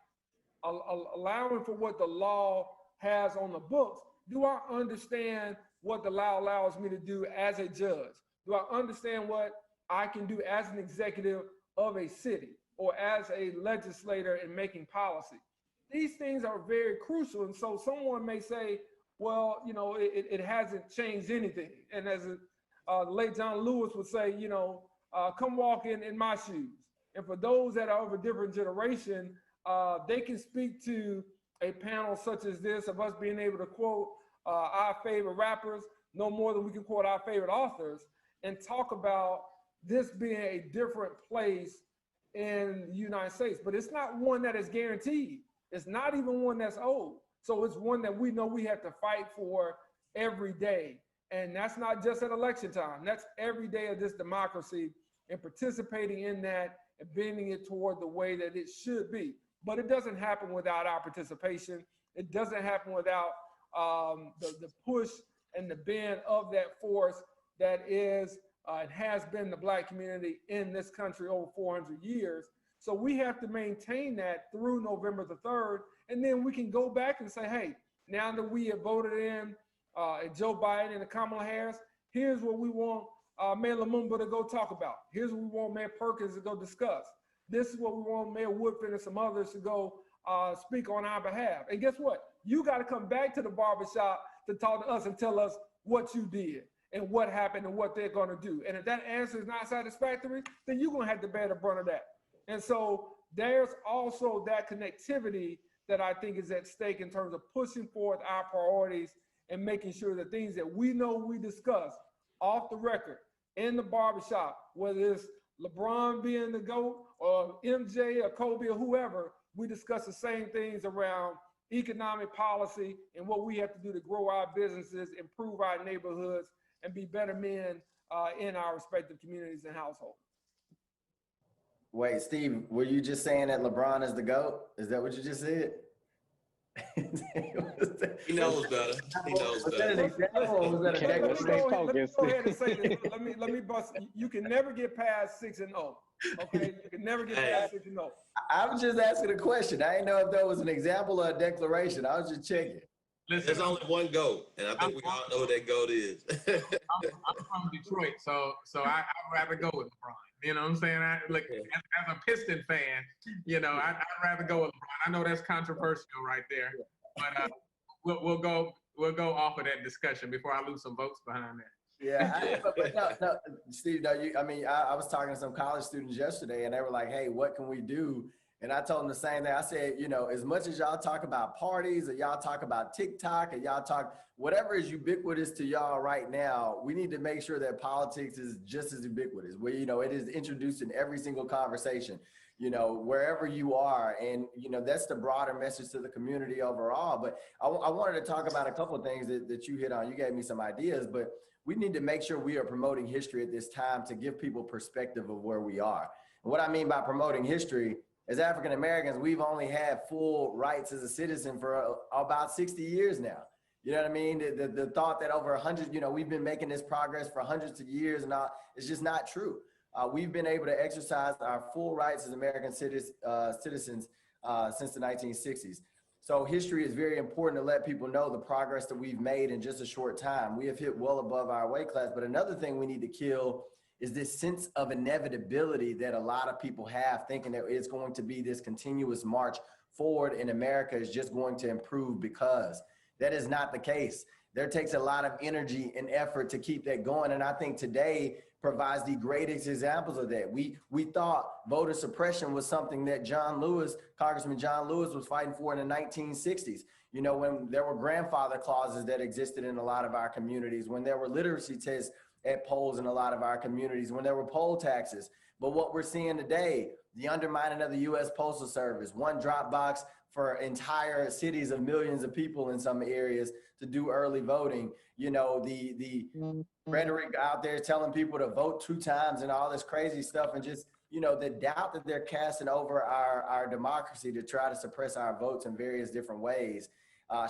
Allowing for what the law has on the books. Do I understand what the law allows me to do as a judge? Do I understand what I can do as an executive of a city or as a legislator in making policy? These things are very crucial. And so someone may say, well, you know, it hasn't changed anything. And as the late John Lewis would say, you know, come walk in my shoes. And for those that are of a different generation, they can speak to a panel such as this, of us being able to quote our favorite rappers no more than we can quote our favorite authors, and talk about this being a different place in the United States. But it's not one that is guaranteed. It's not even one that's old. So it's one that we know we have to fight for every day. And that's not just at election time. That's every day of this democracy, and participating in that and bending it toward the way that it should be. But it doesn't happen without our participation. It doesn't happen without the push and the bend of that force that is and has been the Black community in this country over 400 years. So we have to maintain that through November the 3rd. And then we can go back and say, hey, now that we have voted in Joe Biden and Kamala Harris, here's what we want Mayor Lumumba to go talk about. Here's what we want Mayor Perkins to go discuss. This is what we want Mayor Woodfin and some others to go speak on our behalf. And guess what? You got to come back to the barbershop to talk to us and tell us what you did and what happened and what they're going to do. And if that answer is not satisfactory, then you're going to have to bear the brunt of that. And so there's also that connectivity that I think is at stake in terms of pushing forth our priorities and making sure the things that we know we discuss off the record in the barbershop, whether it's LeBron being the GOAT or MJ or Kobe or whoever, we discuss the same things around economic policy and what we have to do to grow our businesses, improve our neighborhoods, and be better men in our respective communities and households. Wait, Steve, were you just saying that LeBron is the GOAT? Is that what you just said? He knows better. He knows better. Let me go ahead and say this. Let me bust. You can never get past 6-0. Okay, you can never get past 6-0. I was just asking a question. I didn't know if that was an example or a declaration. I was just checking. Listen, there's only one GOAT, and I think we all know who that GOAT is. I'm from Detroit, so I'd rather go with LeBron. You know what I'm saying? As a Piston fan, you know, I'd rather go with LeBron. I know that's controversial right there, but we'll go off of that discussion before I lose some votes behind that. Yeah, but no, Steve, no, I was talking to some college students yesterday, and they were like, hey, what can we do? And I told them the same thing. I said, you know, as much as y'all talk about parties or y'all talk about TikTok or y'all talk whatever is ubiquitous to y'all right now, we need to make sure that politics is just as ubiquitous, where, you know, it is introduced in every single conversation, you know, wherever you are. And, you know, that's the broader message to the community overall. But I wanted to talk about a couple of things that you hit on. You gave me some ideas, but we need to make sure we are promoting history at this time to give people perspective of where we are. And what I mean by promoting history, as African Americans, we've only had full rights as a citizen for about 60 years now. You know what I mean? The thought that over 100, you know, we've been making this progress for hundreds of years and all, it's just not true. We've been able to exercise our full rights as American citizens since the 1960s. So history is very important to let people know the progress that we've made in just a short time. We have hit well above our weight class, but another thing we need to kill is this sense of inevitability that a lot of people have, thinking that it's going to be this continuous march forward in America is just going to improve, because that is not the case. There takes a lot of energy and effort to keep that going. And I think today provides the greatest examples of that. We thought voter suppression was something that Congressman John Lewis was fighting for in the 1960s. You know, when there were grandfather clauses that existed in a lot of our communities, when there were literacy tests at polls in a lot of our communities, when there were poll taxes. But what we're seeing today, the undermining of the U.S. Postal Service, one drop box for entire cities of millions of people in some areas to do early voting. You know, the rhetoric out there telling people to vote 2 times and all this crazy stuff, and just, you know, the doubt that they're casting over our democracy to try to suppress our votes in various different ways.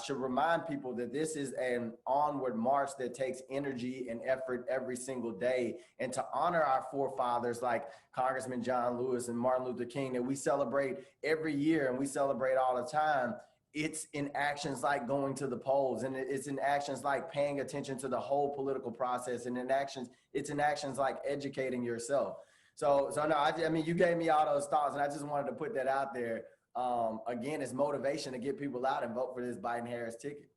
Should remind people that this is an onward march that takes energy and effort every single day. And to honor our forefathers like Congressman John Lewis and Martin Luther King, that we celebrate every year and we celebrate all the time, it's in actions like going to the polls, and it's in actions like paying attention to the whole political process, and it's in actions like educating yourself. So no, I mean, you gave me all those thoughts, and I just wanted to put that out there. Again, it's motivation to get people out and vote for this Biden-Harris ticket.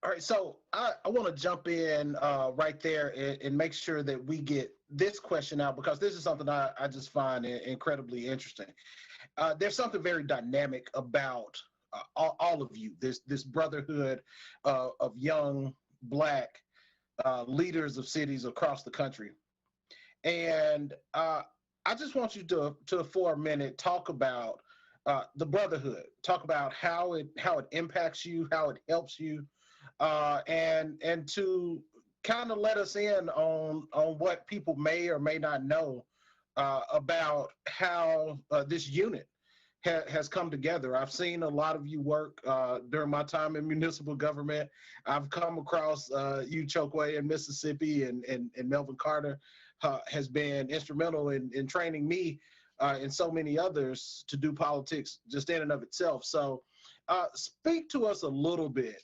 All right, so I want to jump in right there and make sure that we get this question out, because this is something I just find incredibly interesting. There's something very dynamic about all of you, this brotherhood of young Black leaders of cities across the country. And I just want you to for a minute, talk about the brotherhood, talk about how it impacts you, how it helps you, and to kind of let us in on what people may or may not know about how this unit has come together. I've seen a lot of you work during my time in municipal government. I've come across you, Chokwe, in Mississippi, and Melvin Carter has been instrumental in training me and so many others to do politics just in and of itself. So speak to us a little bit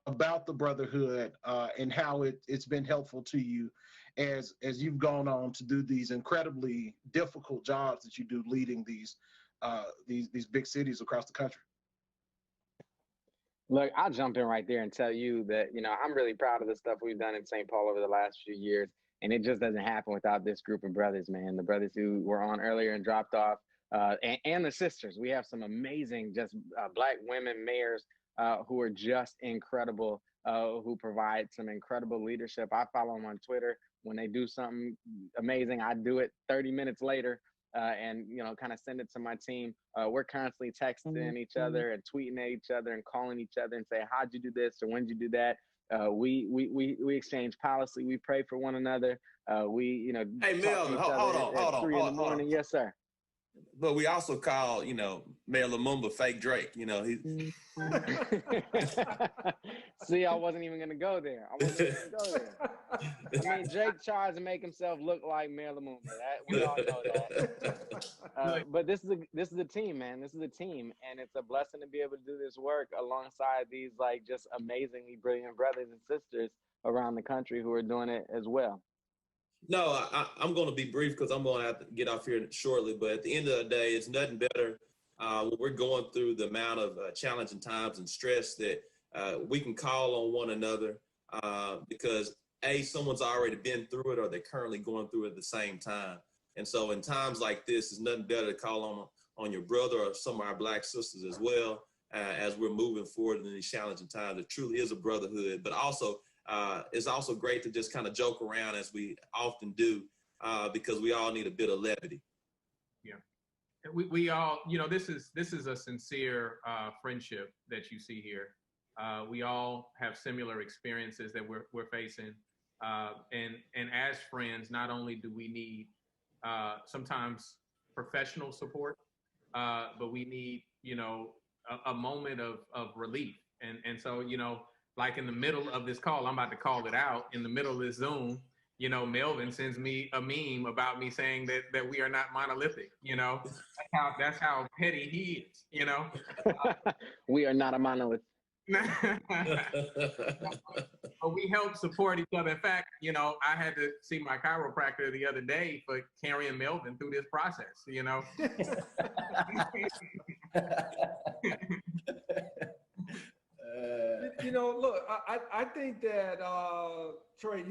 about the brotherhood and how it's been helpful to you as you've gone on to do these incredibly difficult jobs that you do, leading these big cities across the country. Look, I'll jump in right there and tell you that, I'm really proud of the stuff we've done in St. Paul over the last few years. And it just doesn't happen without this group of brothers, man. The brothers who were on earlier and dropped off, and the sisters. We have some amazing, just Black women mayors who are just incredible, who provide some incredible leadership. I follow them on Twitter. When they do something amazing, I do it 30 minutes later. And kind of send it to my team. We're constantly texting each other and tweeting at each other and calling each other and say, how'd you do this or when'd you do that? We exchange policy. We pray for one another. Hey, Mel, hold on. 3 in the morning. Yes, sir. But we also call, Mayor Lumumba fake Drake. He... See, I wasn't even going to go there. I mean, Drake tries to make himself look like Mayor Lumumba. We all know that. But this is a team, man. This is a team, and it's a blessing to be able to do this work alongside these just amazingly brilliant brothers and sisters around the country who are doing it as well. No, I'm going to be brief because I'm going to have to get off here shortly. But at the end of the day, it's nothing better when we're going through the amount of challenging times and stress that we can call on one another because, A, someone's already been through it or they're currently going through it at the same time. And so in times like this, it's nothing better to call on your brother or some of our Black sisters as well as we're moving forward in these challenging times. It truly is a brotherhood, but also it's also great to just kind of joke around as we often do because we all need a bit of levity. Yeah, we all, this is a sincere friendship that you see here. We all have similar experiences that we're facing, and as friends, not only do we need sometimes professional support, but we need a moment of relief, and so like in the middle of this call, I'm about to call it out. In the middle of this Zoom, Melvin sends me a meme about me saying that we are not monolithic. That's how petty he is. We are not a monolith. But we help support each other. In fact, I had to see my chiropractor the other day for carrying Melvin through this process. Look, I think that Trey,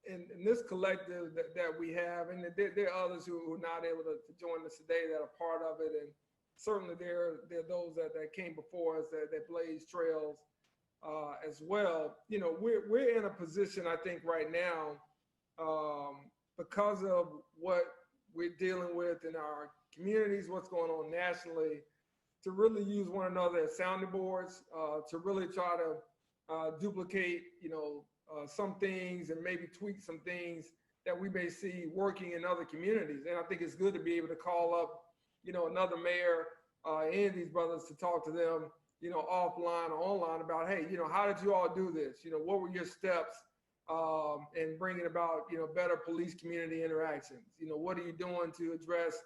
in this collective that we have, and there are others who are not able to join us today that are part of it, and certainly there are those that came before us that blaze trails as well. We're in a position, I think, right now because of what we're dealing with in our communities, what's going on nationally, to really use one another as sounding boards, to really try to duplicate, some things and maybe tweak some things that we may see working in other communities. And I think it's good to be able to call up, another mayor and these brothers to talk to them, offline or online about, hey, how did you all do this? What were your steps in bringing about, better police community interactions? What are you doing to address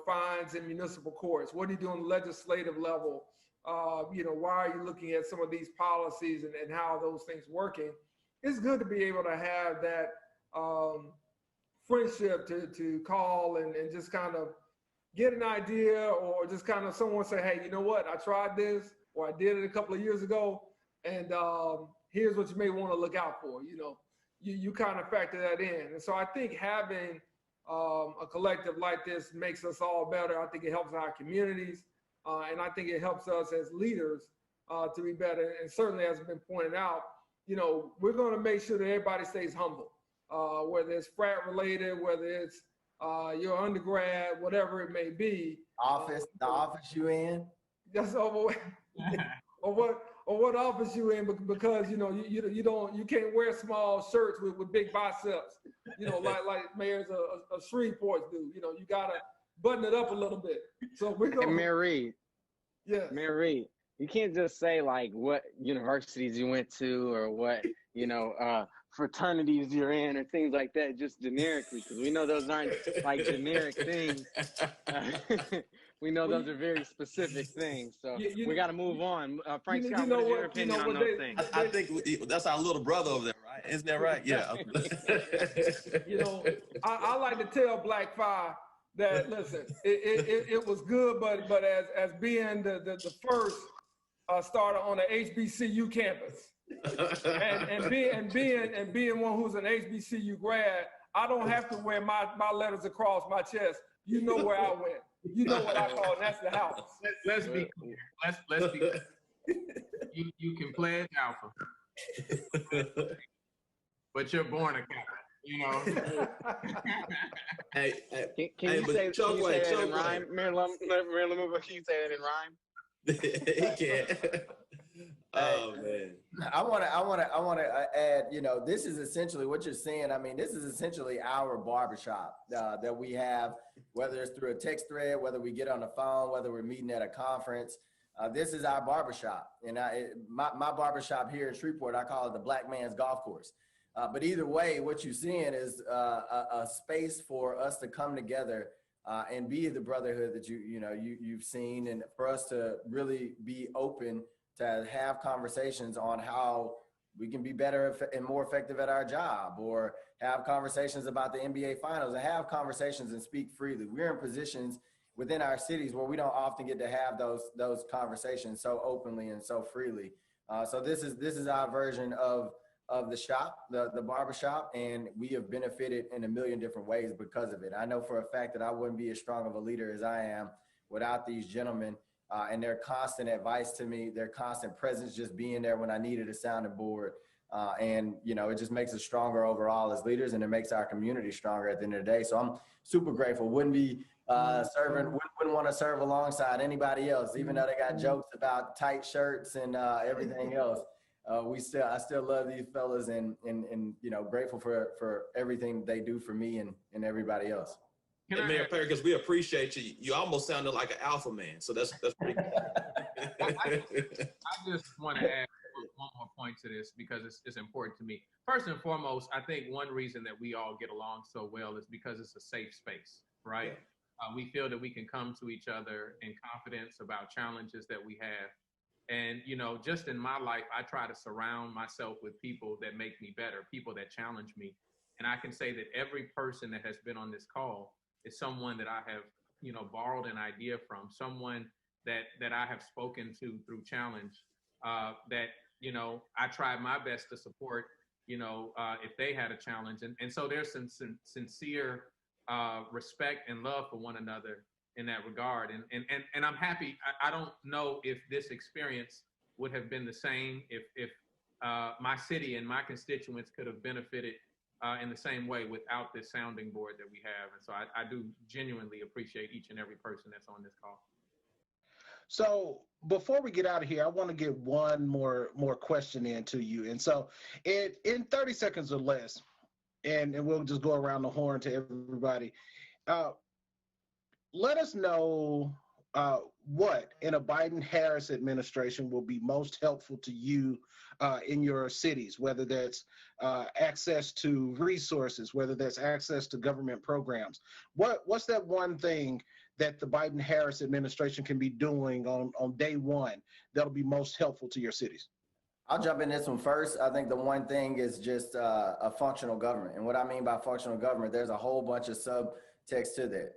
fines in municipal courts? What are you doing on the legislative level? Why are you looking at some of these policies and how those things working? It's good to be able to have that friendship to call and just kind of get an idea, or just kind of someone say, hey, you know what? I tried this, or I did it a couple of years ago, and here's what you may want to look out for. You kind of factor that in. And so I think having a collective like this makes us all better. I think it helps our communities, and I think it helps us as leaders to be better. And certainly, as has been pointed out, we're going to make sure that everybody stays humble, whether it's frat related, whether it's your undergrad, whatever it may be. The office you in? That's over. or what office you in, because you can't wear small shirts with big biceps, like mayors of Shreveport do. You gotta button it up a little bit. So we're going. And Mayor Reed. Yeah. Mayor Reed, you can't just say like what universities you went to or what fraternities you're in or things like that, just generically, because we know those aren't like generic things. We know those are very specific things. So we got to move on. Frank Scott, what is your opinion on those things? I think that's our little brother over there, right? Isn't that right? Yeah. I like to tell Black Phi that, listen, it was good, but as being the first started on the HBCU campus. and being one who's an HBCU grad, I don't have to wear my letters across my chest. You know where I went. You know what I call, and that's the house. Let's be clear. Let's be clear. You can pledge Alpha, but you're born a Kappa. You know. Can you say that in rhyme? Marilyn, can you say that in rhyme? He can't. Oh man. I want to add, you know, this is essentially what you're saying. I mean, this is essentially our barbershop that we have, whether it's through a text thread, whether we get on the phone, whether we're meeting at a conference. This is our barbershop. And my barbershop here in Shreveport, I call it the Black Man's Golf Course. But either way, what you're seeing is a space for us to come together and be the brotherhood that you've seen, and for us to really be open to have conversations on how we can be better and more effective at our job, or have conversations about the NBA finals, and have conversations and speak freely. We're in positions within our cities where we don't often get to have those conversations so openly and so freely. So this is our version of the shop, the barbershop, and we have benefited in a million different ways because of it. I know for a fact that I wouldn't be as strong of a leader as I am without these gentlemen and their constant advice to me, their constant presence, just being there when I needed a sounding board. And, you know, it just makes us stronger overall as leaders, and it makes our community stronger at the end of the day. So I'm super grateful. Wouldn't want to serve alongside anybody else, even though they got jokes about tight shirts and everything else. I still love these fellas, and you know, grateful for everything they do for me and everybody else. Hey, Mayor Perry, because we appreciate you. You almost sounded like an alpha man, so that's pretty good. I just want to add one more point to this because it's important to me. First and foremost, I think one reason that we all get along so well is because it's a safe space, right? Yeah. We feel that we can come to each other in confidence about challenges that we have. And, you know, just in my life, I try to surround myself with people that make me better, people that challenge me. And I can say that every person that has been on this call is someone that I have, you know, borrowed an idea from, someone that I have spoken to through challenge, that, you know, I tried my best to support, you know, if they had a challenge. And so there's some sincere respect and love for one another in that regard. And I'm happy. I don't know if this experience would have been the same if my city and my constituents could have benefited in the same way without this sounding board that we have. And so I do genuinely appreciate each and every person that's on this call. So before we get out of here, I want to get one more question in to you. And so in 30 seconds or less, and we'll just go around the horn to everybody. Let us know what in a Biden-Harris administration will be most helpful to you in your cities, whether that's access to resources, whether that's access to government programs. What's that one thing that the Biden-Harris administration can be doing on day one that'll be most helpful to your cities? I'll jump in this one first. I think the one thing is just a functional government. And what I mean by functional government, there's a whole bunch of subtext to that.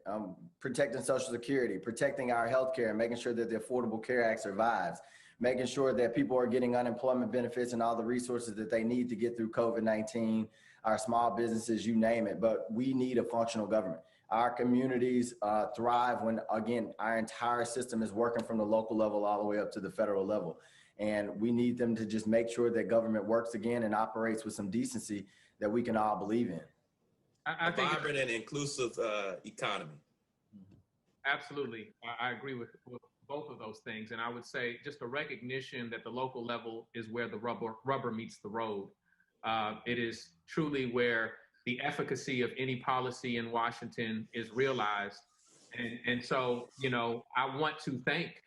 Protecting Social Security, protecting our healthcare, and making sure that the Affordable Care Act survives, making sure that people are getting unemployment benefits and all the resources that they need to get through COVID-19, our small businesses, you name it. But we need a functional government. Our communities thrive when, again, our entire system is working from the local level all the way up to the federal level. And we need them to just make sure that government works again and operates with some decency that we can all believe in. I think a vibrant and inclusive economy. Absolutely. I agree with both of those things. And I would say just a recognition that the local level is where the rubber meets the road. It is truly where the efficacy of any policy in Washington is realized. And so, you know, I want to thank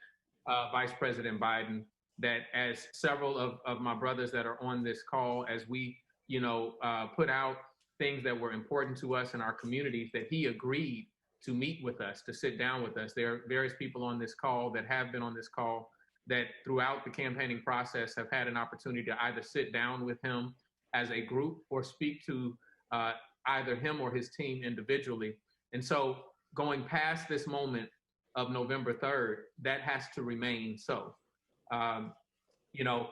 Vice President Biden that as several of my brothers that are on this call, as we, you know, put out things that were important to us in our communities, that he agreed to meet with us, to sit down with us. There are various people on this call that have been on this call that throughout the campaigning process have had an opportunity to either sit down with him as a group or speak to either him or his team individually. And so going past this moment of November 3rd, that has to remain so. You know,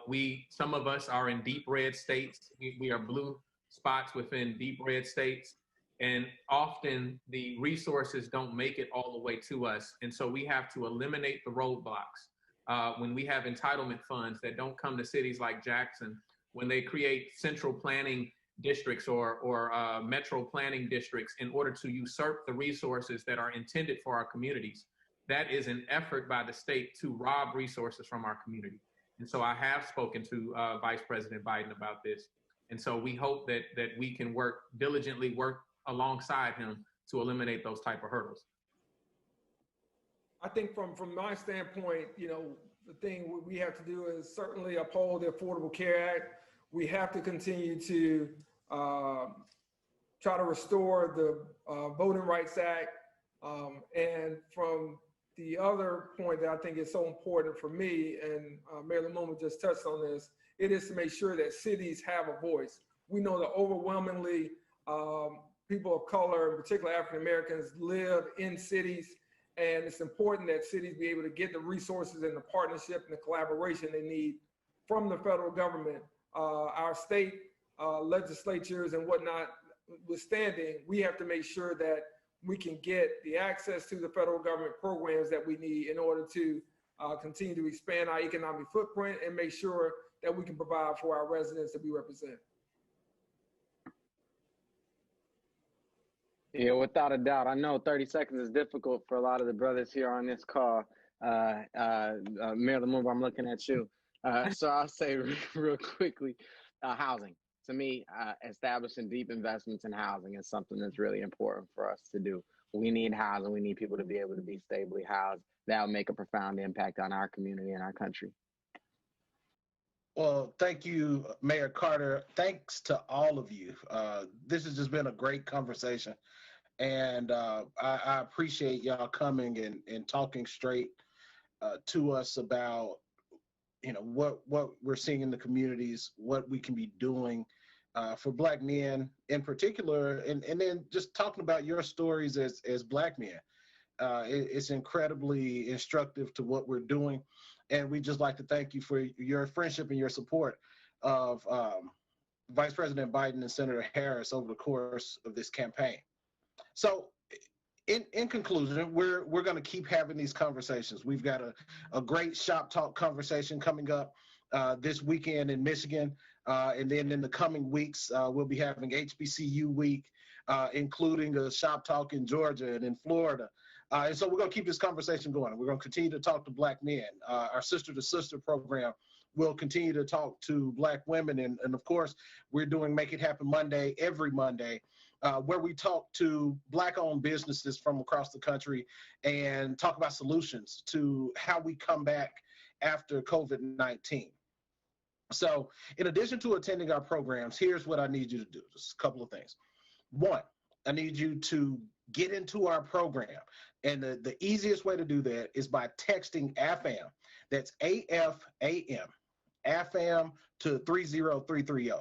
some of us are in deep red states. We are blue spots within deep red states. And often the resources don't make it all the way to us. And so we have to eliminate the roadblocks. When we have entitlement funds that don't come to cities like Jackson, when they create central planning districts or metro planning districts in order to usurp the resources that are intended for our communities, that is an effort by the state to rob resources from our community. And so I have spoken to Vice President Biden about this. And so we hope that we can diligently work alongside him to eliminate those type of hurdles. I think from my standpoint, you know, the thing we have to do is certainly uphold the Affordable Care Act. We have to continue to try to restore the Voting Rights Act. And from the other point that I think is so important for me, and Mayor Lumumba just touched on this, it is to make sure that cities have a voice. We know that overwhelmingly people of color, in particular African Americans, live in cities, and it's important that cities be able to get the resources and the partnership and the collaboration they need from the federal government. Our state legislatures and whatnot withstanding, we have to make sure that we can get the access to the federal government programs that we need in order to continue to expand our economic footprint and make sure that we can provide for our residents that we represent. Yeah, without a doubt. I know 30 seconds is difficult for a lot of the brothers here on this call. Mayor Lumumba, I'm looking at you. So I'll say real quickly, housing. To me, establishing deep investments in housing is something that's really important for us to do. We need housing. We need people to be able to be stably housed. That will make a profound impact on our community and our country. Well, thank you, Mayor Carter. Thanks to all of you. This has just been a great conversation. And I appreciate y'all coming and talking straight to us about, you know, what we're seeing in the communities, what we can be doing for Black men in particular, and then just talking about your stories as Black men. It's incredibly instructive to what we're doing. And we'd just like to thank you for your friendship and your support of Vice President Biden and Senator Harris over the course of this campaign. So in conclusion, we're going to keep having these conversations. We've got a great Shop Talk conversation coming up this weekend in Michigan. And then in the coming weeks, we'll be having HBCU week, including a Shop Talk in Georgia and in Florida. And so we're going to keep this conversation going. We're going to continue to talk to Black men. Our Sister to Sister program will continue to talk to Black women. And of course, we're doing Make It Happen Monday, every Monday, where we talk to Black-owned businesses from across the country and talk about solutions to how we come back after COVID-19. So in addition to attending our programs, here's what I need you to do. Just a couple of things. One, I need you to get into our program. And the easiest way to do that is by texting AFAM. That's AFAM, AFAM to 30330.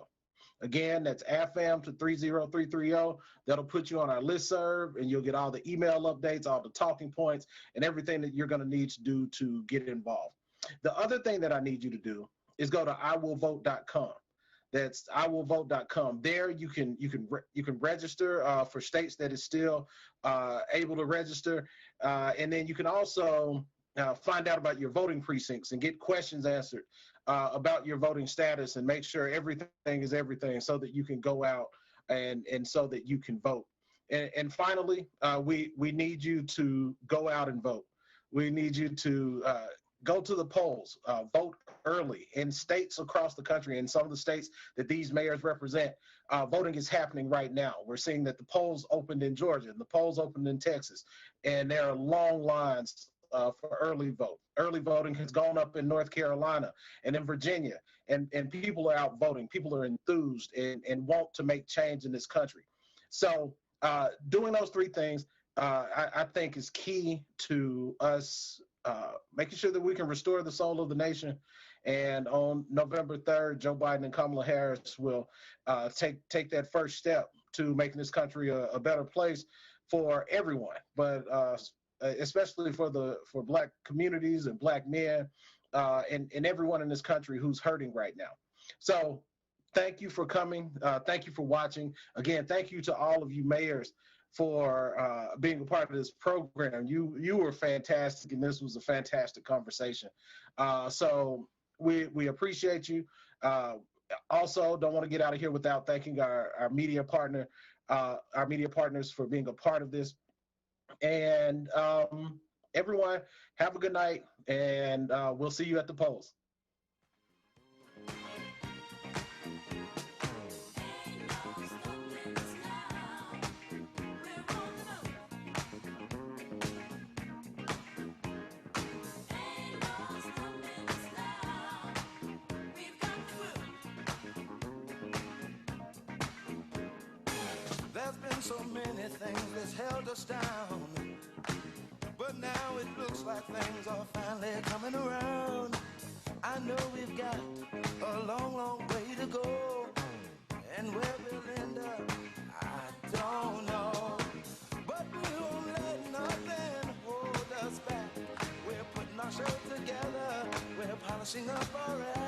Again, that's AFAM to 30330. That'll put you on our listserv, and you'll get all the email updates, all the talking points, and everything that you're going to need to do to get involved. The other thing that I need you to do is go to iwillvote.com. That's iwillvote.com. There you can register for states that is still able to register, and then you can also find out about your voting precincts and get questions answered about your voting status and make sure everything is everything, so that you can go out and so that you can vote. And finally, we need you to go out and vote. We need you to go to the polls, vote early in states across the country. In some of the states that these mayors represent, voting is happening right now. We're seeing that the polls opened in Georgia and the polls opened in Texas, and there are long lines for early vote. Early voting has gone up in North Carolina and in Virginia, and people are out voting. People are enthused and want to make change in this country. So doing those three things, I think, is key to us making sure that we can restore the soul of the nation. And on November 3rd, Joe Biden and Kamala Harris will take that first step to making this country a better place for everyone, but especially for Black communities and Black men, and everyone in this country who's hurting right now. So thank you for coming. Thank you for watching. Again, thank you to all of you mayors for being a part of this program. You were fantastic, and this was a fantastic conversation. So we appreciate you. Also, don't want to get out of here without thanking our media partners for being a part of this. And everyone, have a good night, and we'll see you at the polls. There's been so many things that's held us down, but now it looks like things are finally coming around. I know we've got a long, long way to go, and where we'll end up, I don't know. But we won't let nothing hold us back. We're putting our show together, we're polishing up our act.